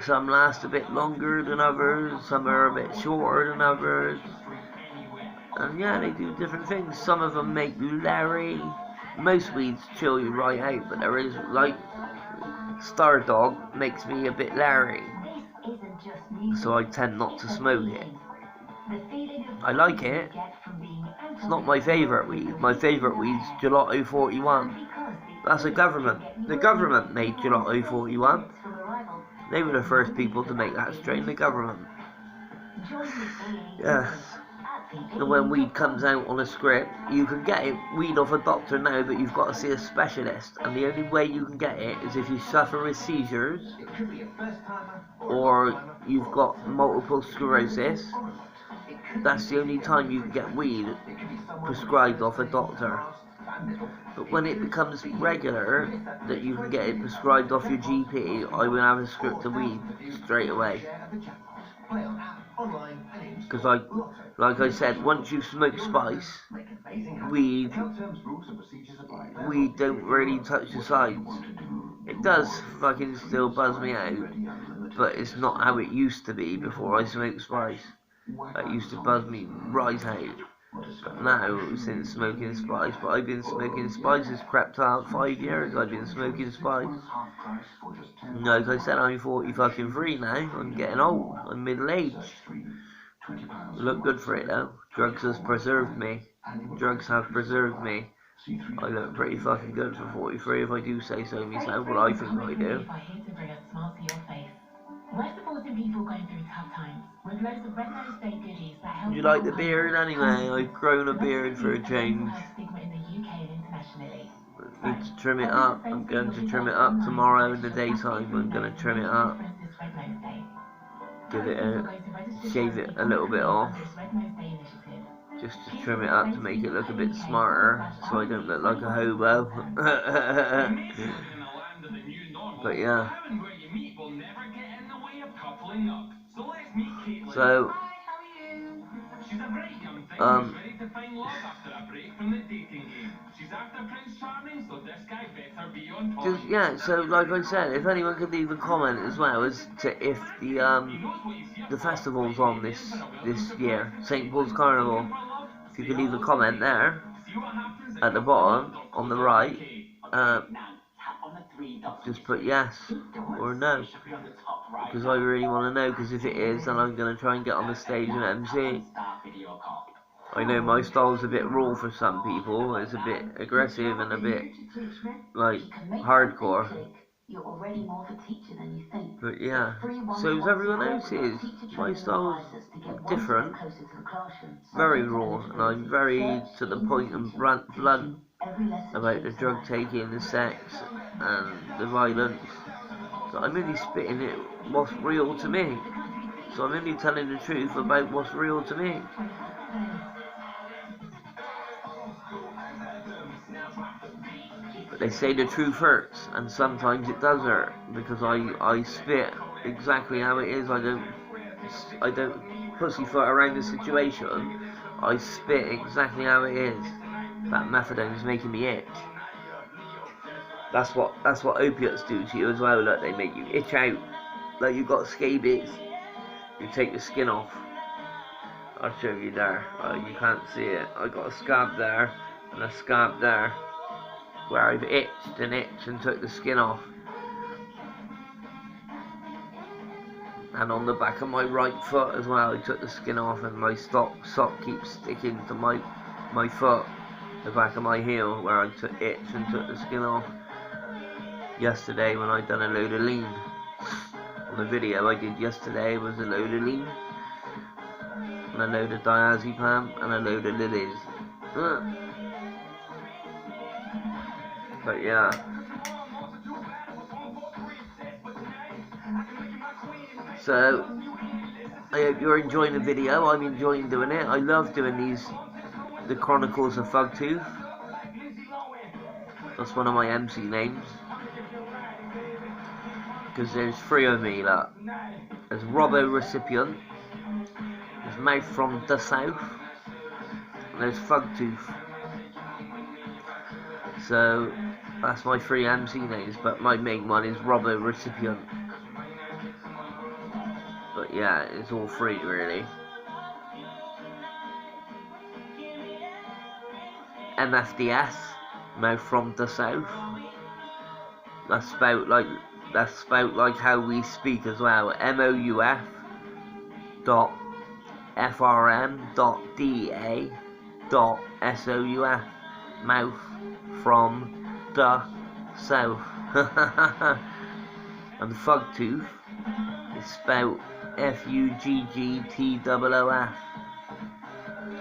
Some last a bit longer than others. Some are a bit shorter than others. And yeah, they do different things. Some of them make you leery. Most weeds chill you right out, but there is, like, Star Dog makes me a bit leery. So I tend not to smoke it. I like it. It's not my favourite weed. My favourite weed's Gelato 41. That's a government. The government made Gelato 41. They were the first people to make that strain, the government. Yes. And when weed comes out on a script, you can get it, weed off a doctor now, but you've got to see a specialist. And the only way you can get it is if you suffer with seizures, or you've got multiple sclerosis. That's the only time you can get weed prescribed off a doctor. But when it becomes regular that you can get it prescribed off your GP, I will have a script of weed straight away. Because like I said, once you smoke spice, weed don't really touch the sides. It does fucking still buzz me out, but it's not how it used to be before I smoked spice. That used to buzz me right out. But now, since smoking spice, but I've been smoking spice, it's crept out 5 years I've been smoking spice. Like I said, I'm 43 now, I'm getting old, I'm middle-aged. I look good for it though. Drugs has preserved me. Drugs have preserved me. I look pretty fucking good for 43 if I do say so myself, what I think I do. We're supporting people going through tough times with loads of red-nosed state goodies that help. You like the beard anyway? I've grown a beard for a change. I need to trim it up. I'm going to trim it up tomorrow in the daytime. I'm going to trim it up. Give it shave it a little bit off. Just to trim it up to make it look a bit smarter, so I don't look like a hobo. But yeah. So, just, yeah, so like I said, if anyone could leave a comment as well as to if the festival's on this year, St. Paul's Carnival, if you could leave a comment there at the bottom on the right, just put yes or no, because I really want to know, because if it is, then I'm going to try and get on the stage and MC. I know my style's a bit raw for some people, it's a bit aggressive and a bit, like, hardcore. But yeah, so as everyone else is, my style's different, very raw, and I'm very to the point and blunt about the drug taking, the sex, and the violence. So I'm only spitting it what's real to me. So I'm only telling the truth about what's real to me. But they say the truth hurts, and sometimes it does hurt, because I spit exactly how it is. I don't pussyfoot around the situation. I spit exactly how it is. That methadone is making me itch. That's what opiates do to you as well. Look, they make you itch out, like you've got scabies. You take the skin off. I'll show you there. You can't see it. I got a scab there and a scab there where I've itched and took the skin off. And on the back of my right foot as well, I took the skin off, and my sock keeps sticking to my foot, the back of my heel, where I itched and took the skin off yesterday when I done a load of lean. On the video I did yesterday was a load of lean, and a load of diazepam, and a load of lilies. But yeah. So, I hope you're enjoying the video. I'm enjoying doing it. I love doing the Chronicles of Fuggtoof. That's one of my MC names. Because there's 3 of me, look. There's Robbo Recipient, there's Mouth from the South, and there's Fuggtoof. So, that's my 3 MC names, but my main one is Robbo Recipient. But yeah, it's all 3 really. MFDS, Mouth from the South. That's spelt like how we speak as well. MOUF.FRM.DA.SOUF. Mouth from the South. And Fuggtoof is spelt FUGGTOOF.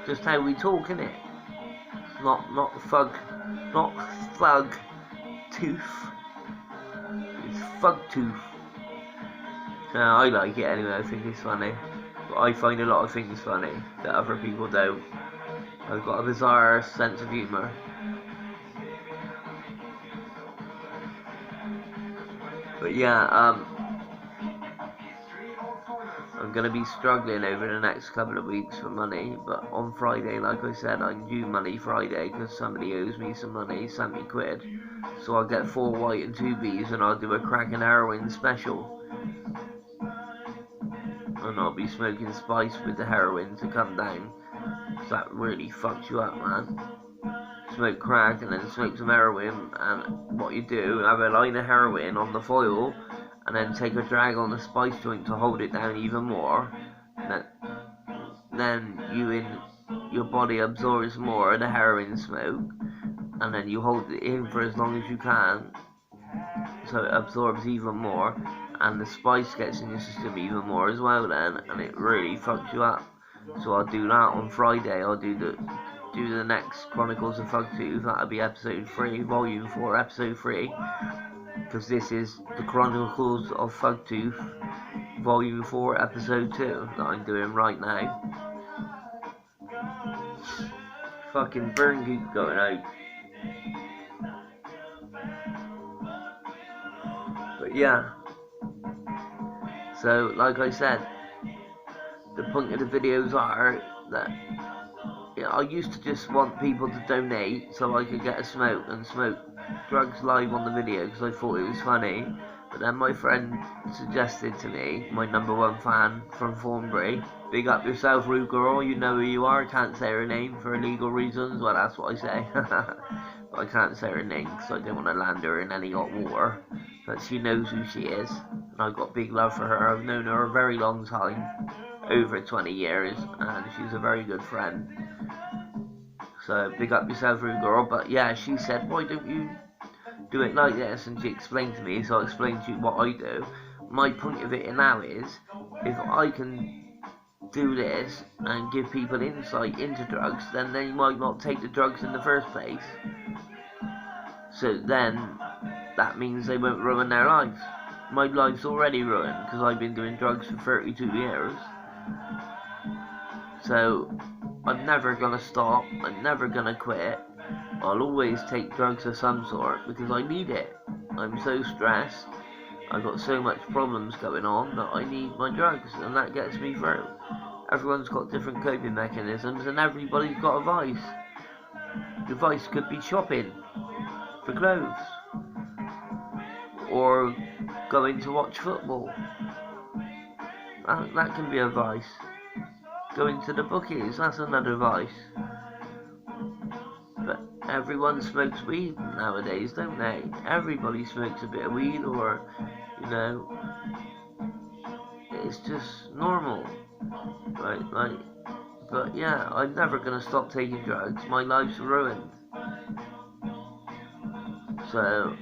Just how we talk, innit? Not thug tooth. It's Fuggtoof. I like it anyway. I think it's funny. But I find a lot of things funny that other people don't. I've got a bizarre sense of humour. But yeah, I'm going to be struggling over the next couple of weeks for money, but on Friday, like I said, I'm due money Friday because somebody owes me some money, sent me quid. So I'll get 4 white and 2 Bs, and I'll do a crack and heroin special. And I'll be smoking spice with the heroin to come down. So that really fucks you up, man. Smoke crack and then smoke some heroin, and what you do, have a line of heroin on the foil, and then take a drag on the spice joint to hold it down even more. And then your body absorbs more of the heroin smoke, and then you hold it in for as long as you can, so it absorbs even more, and the spice gets in your system even more as well then, and it really fucks you up. So I'll do that on Friday. I'll do the next Chronicles of Fuggtoof. That'll be episode 3, volume 4, episode 3. Because this is the Chronicles of Fuggtoof, volume 4, episode 2 that I'm doing right now. Fucking burn goop going out. But yeah. So, like I said, the point of the videos are that I used to just want people to donate so I could get a smoke and smoke drugs live on the video because I thought it was funny. But then my friend suggested to me, my #1 fan from Thornbury, big up yourself, rude girl, you know who you are. Can't say her name for illegal reasons. Well, that's what I say. But I can't say her name because I don't want to land her in any hot water. But she knows who she is, and I've got big love for her. I've known her a very long time, over 20 years, and she's a very good friend. So big up yourself, rude girl. But yeah, she said, why don't you do it like this? And she explained to me, so I explained to you what I do. My point of it now is, if I can do this and give people insight into drugs, then they might not take the drugs in the first place. So then that means they won't ruin their lives. My life's already ruined because I've been doing drugs for 32 years. So I'm never gonna stop, I'm never gonna quit. I'll always take drugs of some sort because I need it. I'm so stressed, I've got so much problems going on that I need my drugs, and that gets me through. Everyone's got different coping mechanisms, and everybody's got a vice. Your vice could be shopping for clothes, or going to watch football. That can be a vice. go into the bookies. That's another vice. But everyone smokes weed nowadays, don't they? Everybody smokes a bit of weed, or, you know, it's just normal, right? Like, but yeah, I'm never gonna stop taking drugs. My life's ruined. So,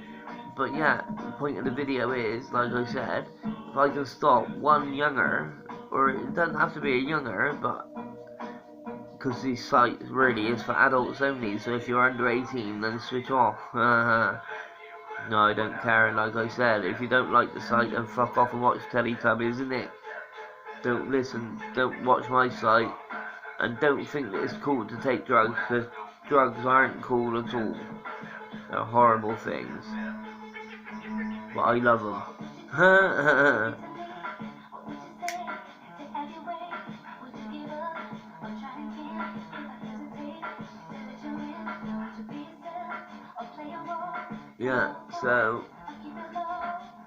but yeah, the point of the video is, like I said, if I can stop one younger, or it doesn't have to be a younger, but because this site really is for adults only, so if you're under 18, then switch off. No, I don't care. Like I said, if you don't like the site, then fuck off and watch Teletubbies, isn't it? Don't listen, don't watch my site, and don't think that it's cool to take drugs, because drugs aren't cool at all. They're horrible things. But I love them. Yeah, so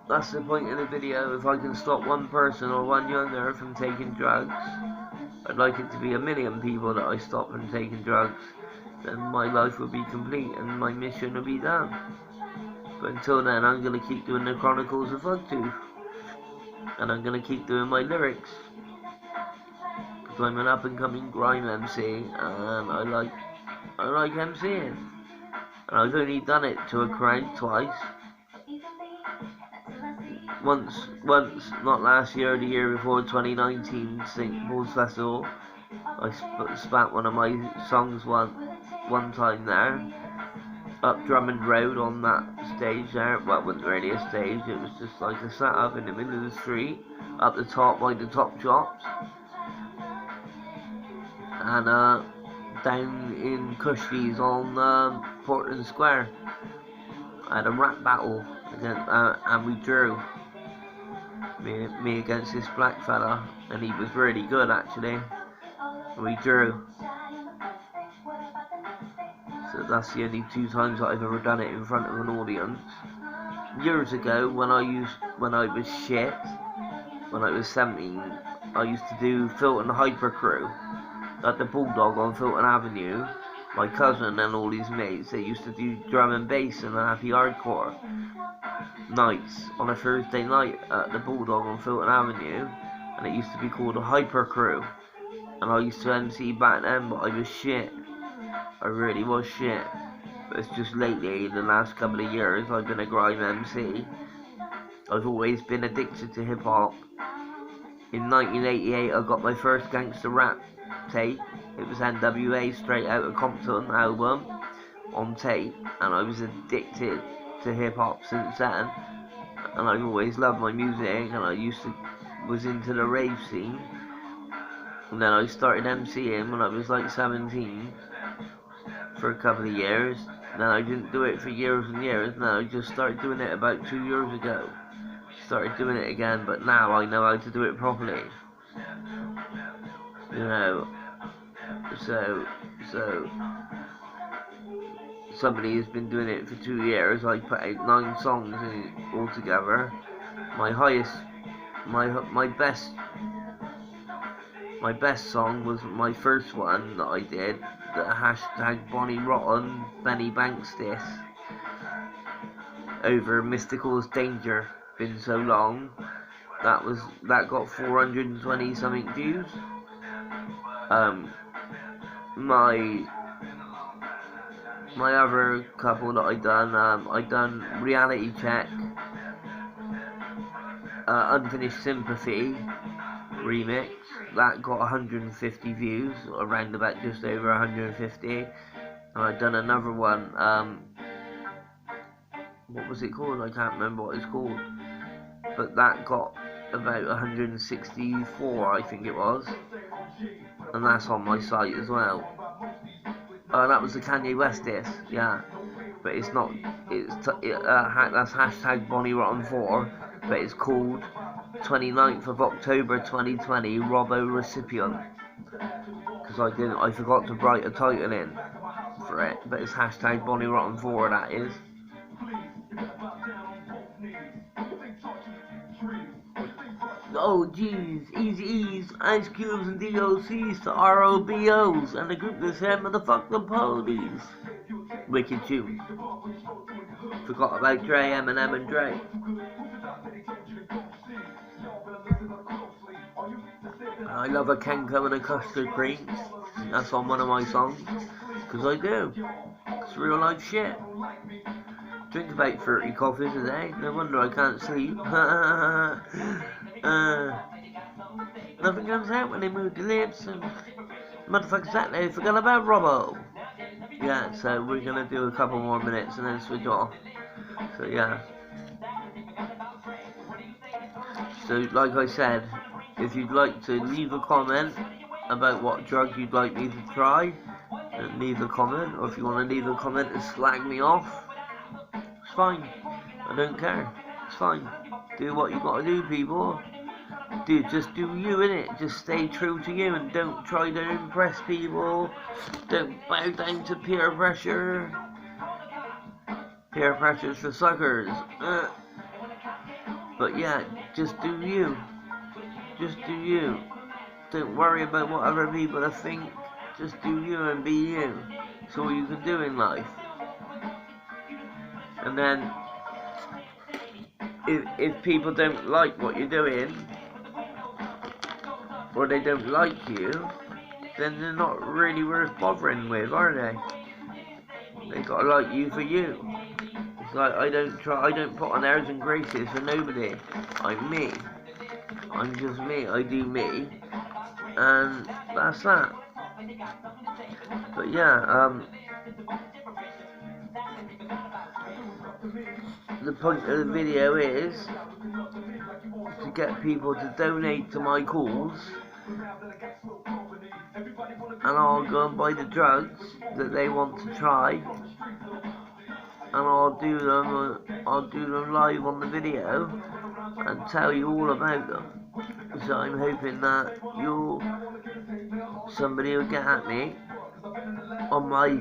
that's the point of the video. If I can stop one person or one younger from taking drugs, I'd like it to be 1 million people that I stop from taking drugs. Then my life will be complete and my mission will be done. But until then, I'm going to keep doing the Chronicles of fuggtoof. And I'm going to keep doing my lyrics. Because I'm an up and coming grime MC, and I like MCing. And I've only done it to a crowd twice. Once, not last year, the year before, 2019 St. Paul's Festival. I spat one of my songs one time there, up Drummond Road on that stage there. Well, it wasn't really a stage, it was just like a sat up in the middle of the street, up the top by the top shops. And down in Cushby's on Portland Square, I had a rap battle against, and we drew. Me against this black fella, and he was really good actually. We drew. So that's the only 2 times that I've ever done it in front of an audience. Years ago, when I was shit, when I was 17, I used to do Filton Hyper Crew at the Bulldog on Filton Avenue. My cousin and all his mates, they used to do drum and bass and happy hardcore nights on a Thursday night at the Bulldog on Filton Avenue, and it used to be called a Hyper Crew. And I used to MC back then, but I was shit. I really was shit. But it's just lately, the last couple of years, I've been a grime MC. I've always been addicted to hip hop. In 1988, I got my first gangster rap tape. It was NWA Straight Outta Compton album on tape, and I was addicted to hip hop since then. And I've always loved my music, and I was into the rave scene. And then I started MCing when I was like 17 for a couple of years. Then I didn't do it for years and years. Then I just started doing it about 2 years ago. Started doing it again, but now I know how to do it properly. You know, so somebody has been doing it for 2 years. I put out 9 songs altogether. My best song was my first one that I did, the hashtag Bonnie Rotten Benny Banks diss over Mystical's Danger. Been so long. That got 420 something views. My other couple that I done Reality Check, Unfinished Sympathy remix. That got 150 views, around about just over 150. And I done another one. What was it called? I can't remember what it's called. But that got about 164, I think it was. And that's on my site as well. That was the Kanye West diss, yeah. But it's not. That's hashtag Bonnie Rotten 4. But it's called 29th of October 2020 Robbo Recipient. Because I forgot to write a title in for it. But it's hashtag Bonnie Rotten 4, that is. oh geez, Easy E's, Ice Cubes and DOCs to ROBOs, and the group that said motherfuck the police. Wicked tune. Forgot about Dre, Eminem and Dre. I love a Kenko and a custard cream. That's on one of my songs. Because I do. It's real life shit. Drink about 30 coffees a day. No wonder I can't sleep. Nothing comes out when they move the lips. And motherfuckers that they forgot about Robbo. Yeah, so we're going to do a couple more minutes and then switch off. So yeah. So like I said, if you'd like to leave a comment about what drug you'd like me to try, then leave a comment. Or if you want to leave a comment and slag me off, it's fine. I don't care. It's fine. Do what you gotta do, people. Dude, just do you, innit? Just stay true to you and don't try to impress people. Don't bow down to peer pressure. Peer pressure's for suckers. But yeah, just do you. Just do you. Don't worry about what other people think. Just do you and be you. It's all you can do in life. And then, if people don't like what you're doing, or they don't like you, then they're not really worth bothering with, are they? They gotta like you for you. It's like I don't put on airs and graces for nobody. I'm me. I'm just me. I do me, and that's that. But yeah, the point of the video is to get people to donate to my cause, and I'll go and buy the drugs that they want to try, and I'll do them live on the video and tell you all about them. So I'm hoping that somebody will get at me on my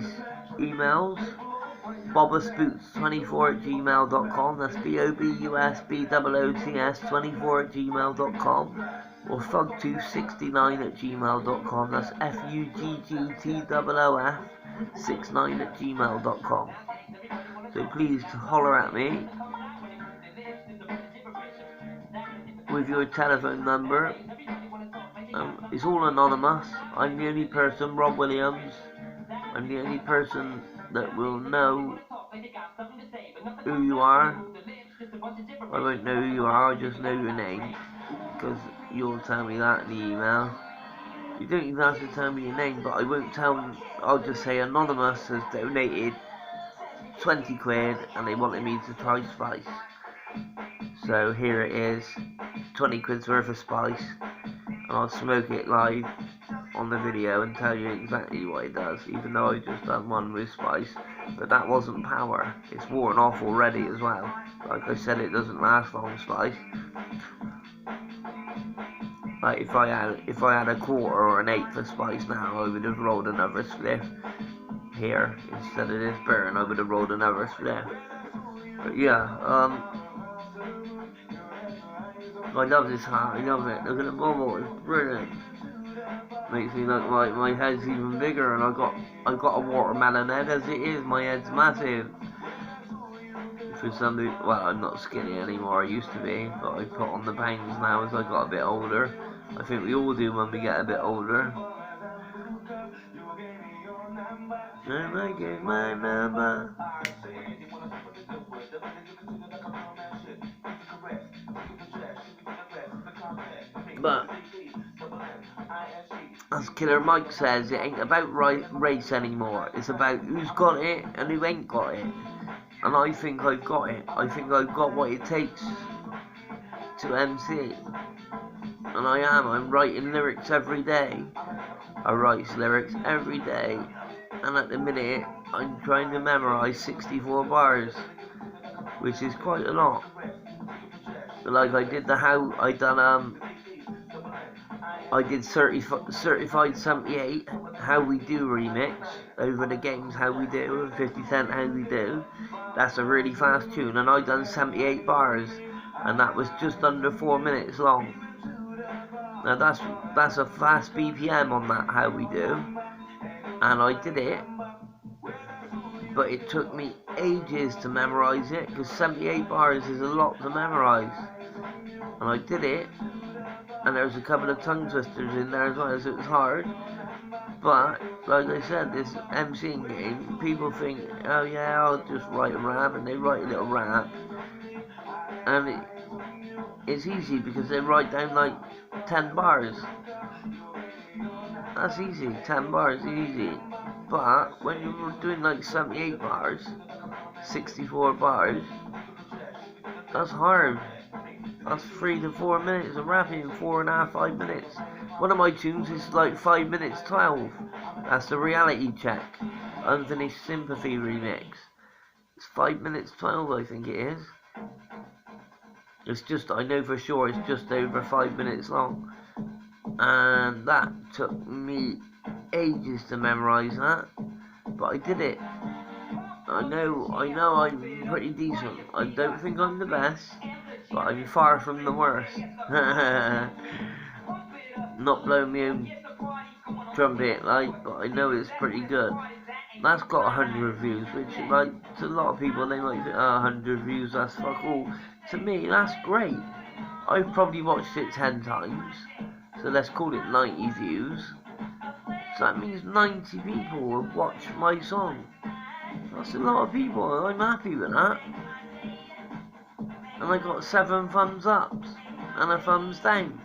emails, bobusboots24@gmail.com, that's BOBUSBOOTS24@gmail.com, or fuggtoof69@gmail.com, that's FUGGTOOF69@gmail.com. So please holler at me with your telephone number. It's all anonymous. I'm the only person, Rob Williams, I'm the only person that will know who you are. I won't know who you are, I'll just know your name, because you'll tell me that in the email. You don't even have to tell me your name, but I won't tell them. I'll just say anonymous has donated 20 quid and they wanted me to try spice. So here it is, 20 quid's worth of spice, and I'll smoke it live on the video and tell you exactly what it does, even though I just done one with spice. But that wasn't power, it's worn off already as well. Like I said, it doesn't last long, spice. Like if I had a quarter or an eighth of spice now, I would have rolled another spliff here instead of this burn. I would have rolled another spliff. But yeah, I love this hat, I love it. Look at the bubble, it's brilliant. Makes me look like my head's even bigger, and I got a watermelon head as it is. My head's massive. For somebody, well, I'm not skinny anymore, I used to be, but I put on the pounds now as I got a bit older. I think we all do when we get a bit older. And I gave my number. But as Killer Mike says, it ain't about race anymore. It's about who's got it and who ain't got it. And I think I've got it. I think I've got what it takes to MC. And I am. I'm writing lyrics every day. I write lyrics every day. And at the minute, I'm trying to memorize 64 bars, which is quite a lot. But like I did I did Certified 78, How We Do remix, Over the Games How We Do, and 50 Cent How We Do. That's a really fast tune, and I done 78 bars, and that was just under 4 minutes long. Now that's a fast BPM on that How We Do, and I did it, but it took me ages to memorise it, because 78 bars is a lot to memorise, and I did it, and there was a couple of tongue twisters in there as well, so it was hard. But like I said, this MCing game, people think, oh yeah, I'll just write a rap, and they write a little rap, and it's easy because they write down like 10 bars. That's easy, 10 bars is easy. But when you're doing like 78 bars, 64 bars, that's hard. That's 3 to 4 minutes of rapping in 4.5, 5 minutes. One of my tunes is like 5 minutes 12. That's the Reality Check Unfinished Sympathy remix. It's 5 minutes 12, I think it is. It's just, I know for sure it's just over 5 minutes long. And that took me ages to memorise that. But I did it. I know I'm pretty decent. I don't think I'm the best, but I'm far from the worst. Not blowing me own trumpet, like, but I know it's pretty good. That's got 100 views, which, like, to a lot of people, they might think, oh, 100 views, that's fuck all. To me, that's great. I've probably watched it 10 times, so let's call it 90 views. So that means 90 people have watched my song. That's a lot of people, and I'm happy with that. And I got 7 thumbs ups and a thumbs down.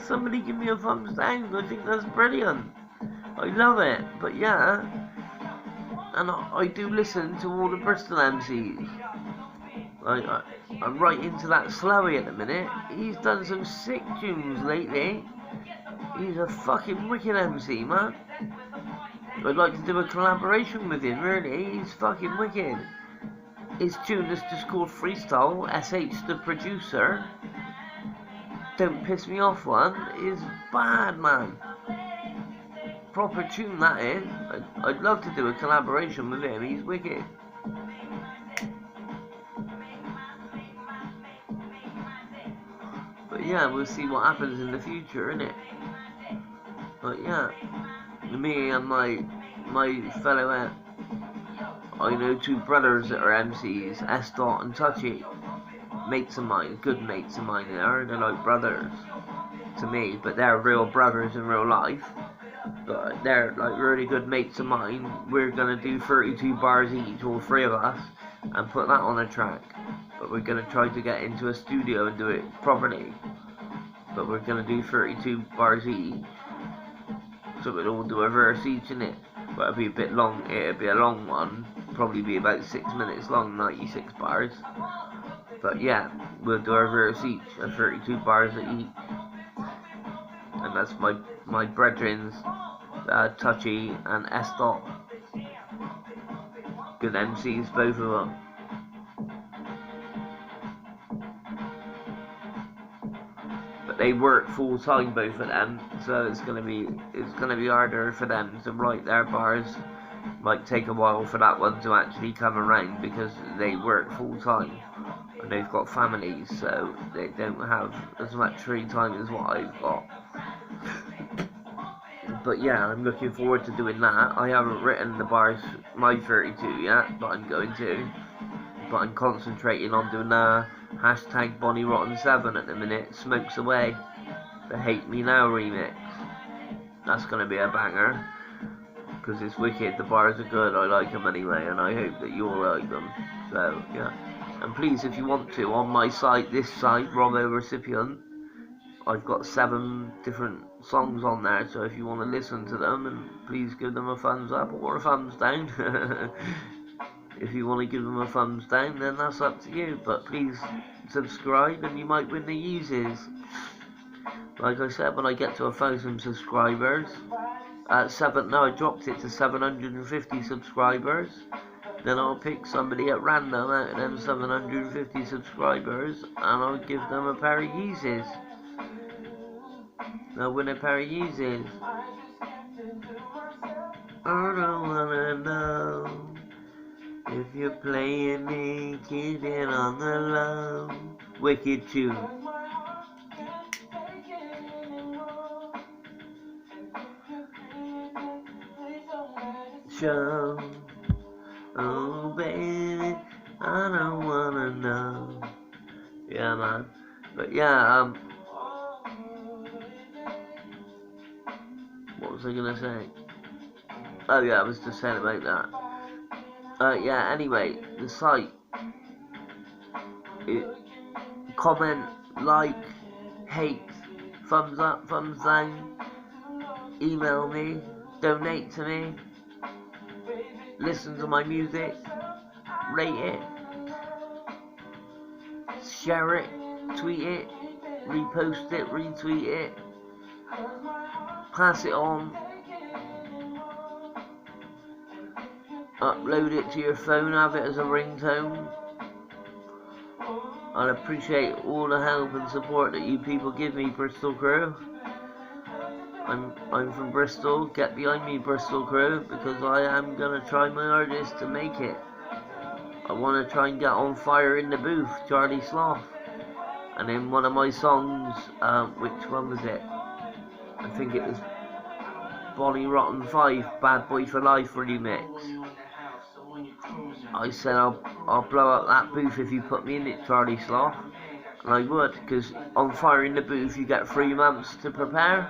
Somebody give me a thumbs down. I think that's brilliant. I love it. But yeah, and I do listen to all the Bristol MCs. I'm right into that Slowy at the minute. He's done some sick tunes lately. He's a fucking wicked MC, man. I'd like to do a collaboration with him, really. He's fucking wicked. His tune is just called Freestyle, SH the producer. Don't Piss Me Off one is bad, man. Proper tune that is. I'd love to do a collaboration with him, he's wicked. But yeah, we'll see what happens in the future, innit? But yeah, me and my fellow, I know 2 brothers that are MCs, S. Dot and Touchy. Mates of mine, good mates of mine they're like brothers to me, but they're real brothers in real life. But they're like really good mates of mine. We're gonna do 32 bars each, all 3 of us, and put that on a track. But we're gonna try to get into a studio and do it properly. But we're gonna do 32 bars each, so we'll all do a verse each in it. But it'll be a bit long, it'll be a long one, probably be about 6 minutes long, 96 bars. But yeah, we'll do our verse each, 32 bars each. And that's my brethren's, Touchy and S. Dot. Good MCs, both of them. But they work full time, both of them, so it's gonna be harder for them to write their bars. Might take a while for that one to actually come around because they work full time. And they've got families, so they don't have as much free time as what I've got. But yeah, I'm looking forward to doing that. I haven't written the bars, my 32 yet, but I'm going to. But I'm concentrating on doing hashtag Bonnie Rotten 7 at the minute, Smokes Away, the Hate Me Now remix. That's going to be a banger, because it's wicked, the bars are good, I like them anyway, and I hope that you'll like them. So yeah. And please, if you want to, on my site, this site, Robo Recipient, I've got 7 different songs on there, so if you want to listen to them, and please give them a thumbs up or a thumbs down. If you want to give them a thumbs down, then that's up to you, but please subscribe and you might win the Yeezys. Like I said, when I get to 1,000 subscribers, I dropped it to 750 subscribers. Then I'll pick somebody at random out of them 750 subscribers, and I'll give them a pair of Yeezys. They'll win a pair of Yeezys. I don't wanna know if you're playing me, keep it on the low. Wicked tune. show. Oh baby, I don't wanna know. Yeah, man. But yeah, what was I gonna say? Oh yeah, I was just saying about that. Yeah, anyway, the site. Comment, like, hate, thumbs up, thumbs down, email me, donate to me, listen to my music, rate it, share it, tweet it, repost it, retweet it, pass it on, upload it to your phone, have it as a ringtone. I appreciate all the help and support that you people give me, Bristol crew. I'm from Bristol. Get behind me, Bristol crew, because I am gonna try my hardest to make it. I want to try and get on Fire in the Booth, Charlie Sloth. And in one of my songs, which one was it? I think it was Bonnie Rotten 5, Bad Boy for Life remix. I said I'll blow up that booth if you put me in it, Charlie Sloth. And I would, because on Fire in the Booth you get 3 months to prepare.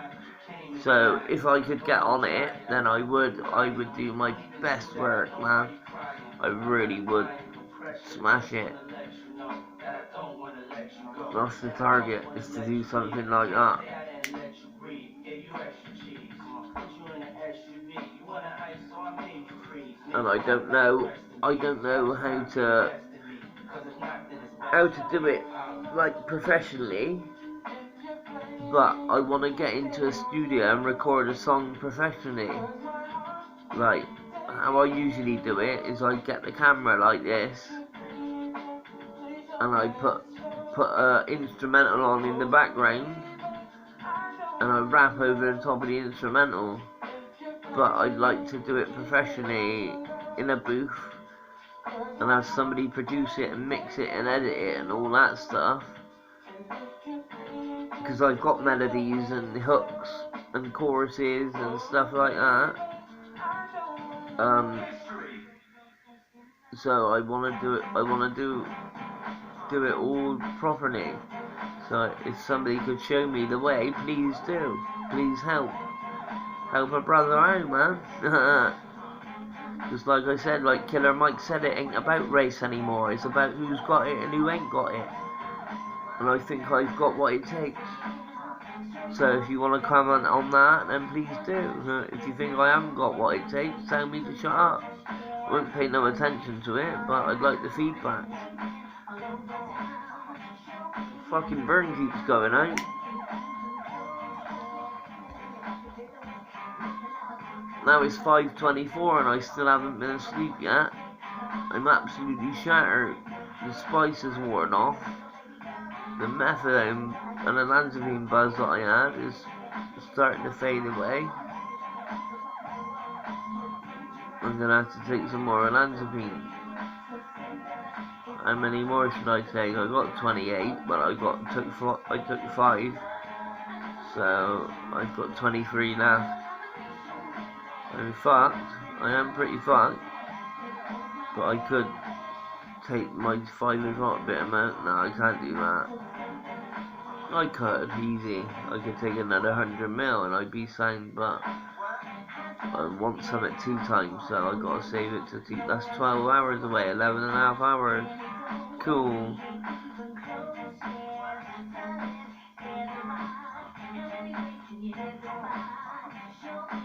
So if I could get on it, then I would do my best work, man. I really would smash it. That's the target, is to do something like that. And I don't know how to do it like professionally, but I want to get into a studio and record a song professionally. Like how I usually do it is I get the camera like this and I put an instrumental on in the background and I rap over the top of the instrumental. But I'd like to do it professionally in a booth and have somebody produce it and mix it and edit it and all that stuff, because I've got melodies and hooks and choruses and stuff like that. So I want to do it all properly. So if somebody could show me the way, please do. Please help a brother out, man. Just like I said, like Killer Mike said, it ain't about race anymore. It's about who's got it and who ain't got it. And I think I've got what it takes. So if you want to comment on that, then please do. If you think I haven't got what it takes, tell me to shut up. I won't pay no attention to it, but I'd like the feedback. Fucking burn keeps going out. Now it's 5:24 and I still haven't been asleep yet. I'm absolutely shattered. The spice has worn off. The methadone and the olanzapine buzz that I had is starting to fade away. I'm gonna have to take some more olanzapine. How many more should I take? I got 28, but I took 5. So I've got 23 left. I'm fucked. I am pretty fucked. But I could take my 5 o'clock bit amount. No, I can't do that. I could, easy. I could take another 100 mil and I'd be sound, but I want some at 2 times, so I gotta save it to 2. That's 12 hours away, 11.5 hours. Cool.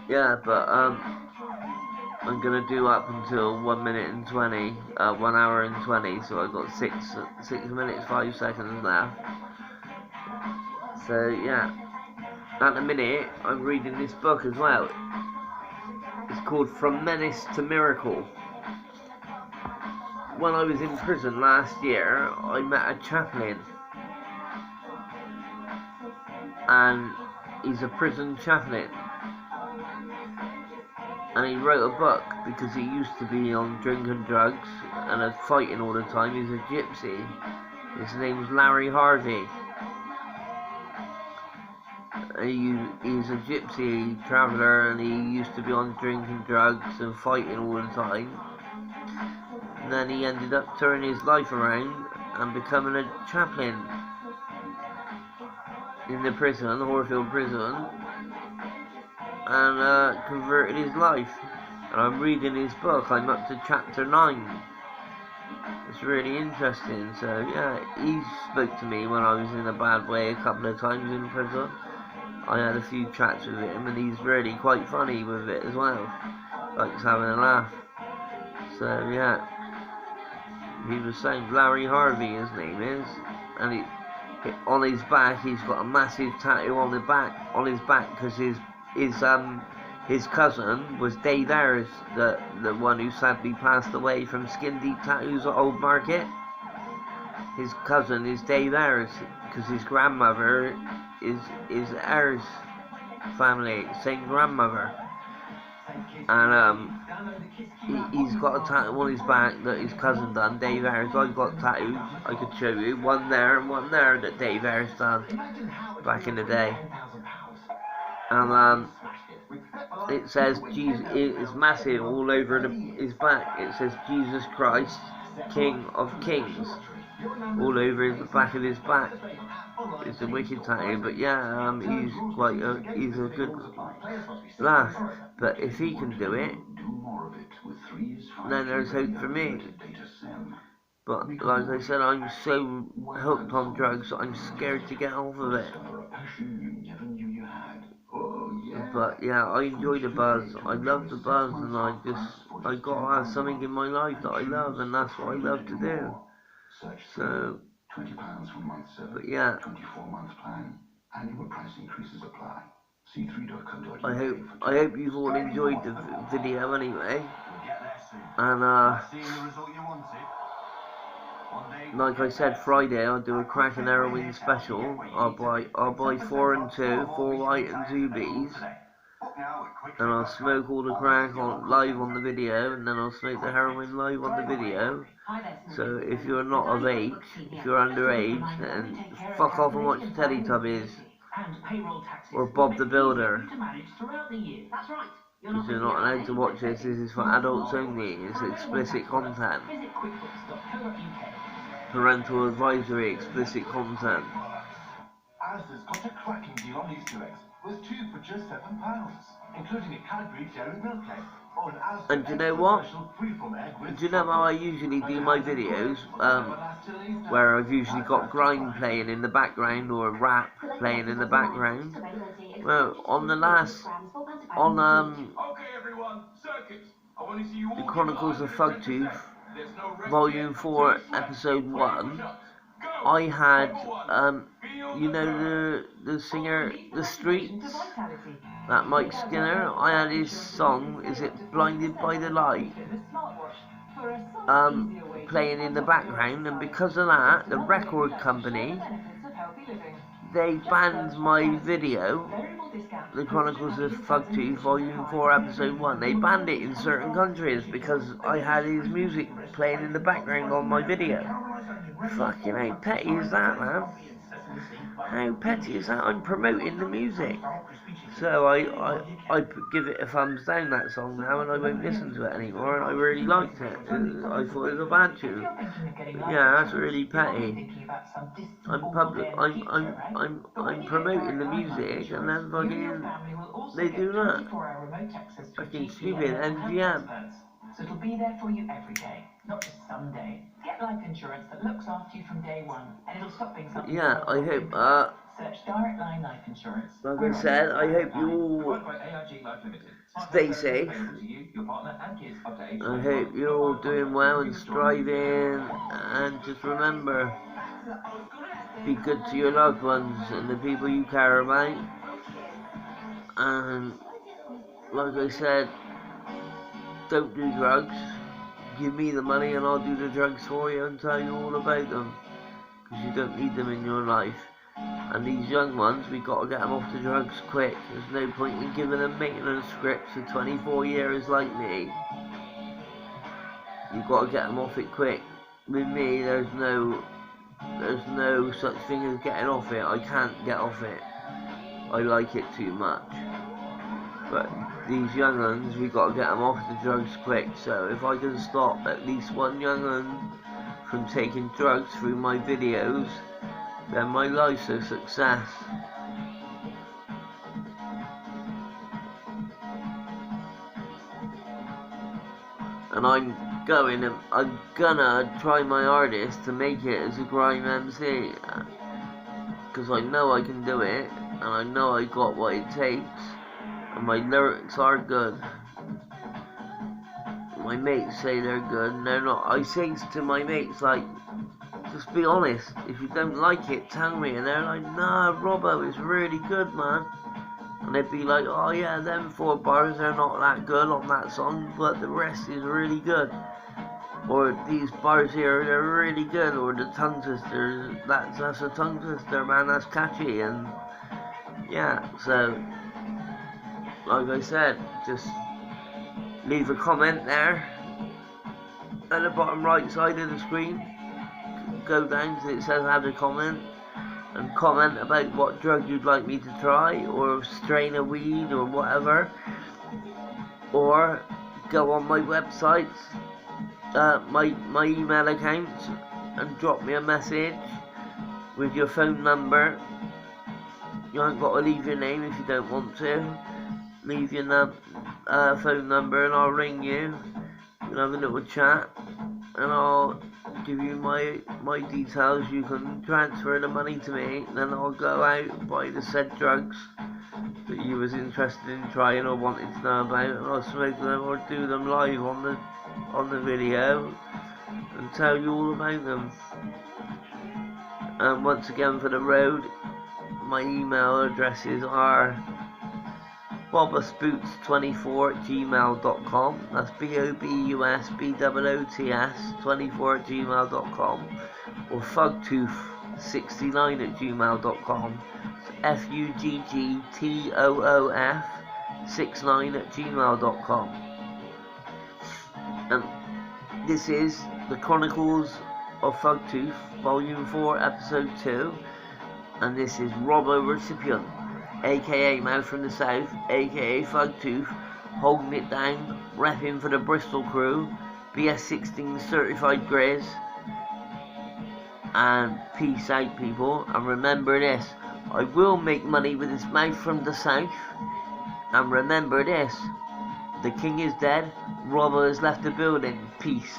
Yeah, but I'm gonna do up until 1 minute and 20, 1 hour and 20, so I've got 6 minutes 5 seconds left. So yeah, at the minute I'm reading this book as well. It's called From Menace to Miracle. When I was in prison last year, I met a chaplain, and he's a prison chaplain. And he wrote a book because he used to be on drink and drugs and fighting all the time. He's a gypsy. His name's Larry Harvey. He's a gypsy traveller, and he used to be on drinking drugs and fighting all the time. And then he ended up turning his life around and becoming a chaplain in the prison, Horfield prison, and converted his life. And I'm reading his book. I'm up to chapter 9. It's really interesting. So yeah, he spoke to me when I was in a bad way a couple of times in prison. I had a few chats with him, and he's really quite funny with it as well. Likes having a laugh. So yeah, he was saying Larry Harvey, his name is, and on his back he's got a massive tattoo on his back because his cousin was Dave Ayres, the one who sadly passed away from Skin Deep Tattoos at Old Market. His cousin is Dave Ayres because his grandmother is Ayres family, same grandmother. And he's got a tattoo on his back that his cousin done, Dave Ayres. I've got tattoos, I could show you, one there and one there that Dave Ayres done back in the day. And it says Jesus, it's massive all over his back. It says Jesus Christ, King of Kings, all over the back of his back. It's a wicked tattoo, but yeah, he's a good laugh. But if he can do it, then there's hope for me. But like I said, I'm so hooked on drugs that I'm scared to get off of it. But yeah, I enjoy the buzz. I love the buzz, and I gotta have something in my life that I love, and that's what I love to do. So, but yeah, I hope you've all enjoyed the video anyway. And like I said, Friday I'll do a crack and heroin special. I'll buy 4 and 2, 4 white and 2 Bs, and I'll smoke all the crack live on the video, and then I'll smoke the heroin live on the video. So if you're not of age, if you're underage, then fuck off and watch Teletubbies or Bob the Builder, because you're not allowed to watch this. This is for adults only. It's explicit content. Parental advisory, explicit content. Asda's got a cracking deal on Easter eggs, with 2 for just £7, including a Cadbury Dairy Milk egg. And do you know what? Do you know how I usually do my videos? Where I've usually got grime playing in the background or rap playing in the background. Well, on the Chronicles of Fuggtoof, Volume 4, Episode 1, I had, you know the singer, The Streets, that Mike Skinner, I had his song, is it Blinded by the Light, playing in the background, and because of that, the record company, they banned my video, The Chronicles of Fuggtoof, Volume 4, Episode 1. They banned it in certain countries because I had his music playing in the background on my video. Fucking how petty is that, man? How petty is that? I'm promoting the music. So I give it a thumbs down, that song now, and I won't listen to it anymore, and I really liked it. I thought it was a bad tune. But yeah, that's really petty. I'm promoting the music, and then fucking they do that. Fucking stupid MGM. So it'll be there for you every day, not just someday. Get life insurance that looks after you from day one, and it'll stop being something. Yeah, I hope, search Direct Line Life Insurance. Like I said, I hope you all stay safe. I hope you're all doing well and striving, and just remember, be good to your loved ones and the people you care about. And like I said, don't do drugs. Give me the money and I'll do the drugs for you and tell you all about them, because you don't need them in your life. And these young ones, we got to get them off the drugs quick. There's no point in giving them maintenance scripts for 24 years like me. You've got to get them off it quick. With me, there's no such thing as getting off it. I can't get off it. I like it too much. But these young uns, we got to get them off the drugs quick. So if I can stop at least one young un from taking drugs through my videos, then my life's a success. And I'm gonna try my hardest to make it as a grime MC, because I know I can do it, and I know I got what it takes, and my lyrics are good. My mates say they're good, and they're not. I say to my mates, like, just be honest. If you don't like it, tell me. And they're like, nah, Robbo, it's really good, man. And they'd be like, oh yeah, them 4 bars are not that good on that song, but the rest is really good. Or these bars here, they're really good. Or the tongue twister, that's a tongue twister, man, that's catchy. And yeah, so like I said, just leave a comment there at the bottom right side of the screen. Go down till it says add a comment, and comment about what drug you'd like me to try, or strain of weed, or whatever. Or go on my website, my email account, and drop me a message with your phone number. You haven't got to leave your name if you don't want to. Leave your phone number and I'll ring you. We'll have a little chat, and I'll give you my details. You can transfer the money to me, then I'll go out and buy the said drugs that you was interested in trying or wanted to know about, and I'll smoke them or do them live on the video and tell you all about them. And once again, for the road, my email addresses are bobusboots24@gmail.com. That's BOBUSBOOTS24@gmail.com, or fuggtoof69@gmail.com. FUGGTOOF69@gmail.com. And this is the Chronicles of Fuggtoof, Volume 4, Episode 2, and this is Robbo Recipient, aka Man from the South, aka Fuggtoof, holding it down, repping for the Bristol crew, BS16 certified Grizz. And peace out, people, and remember this, I will make money with this mouth from the South. And remember this, the king is dead, Robbo has left the building. Peace.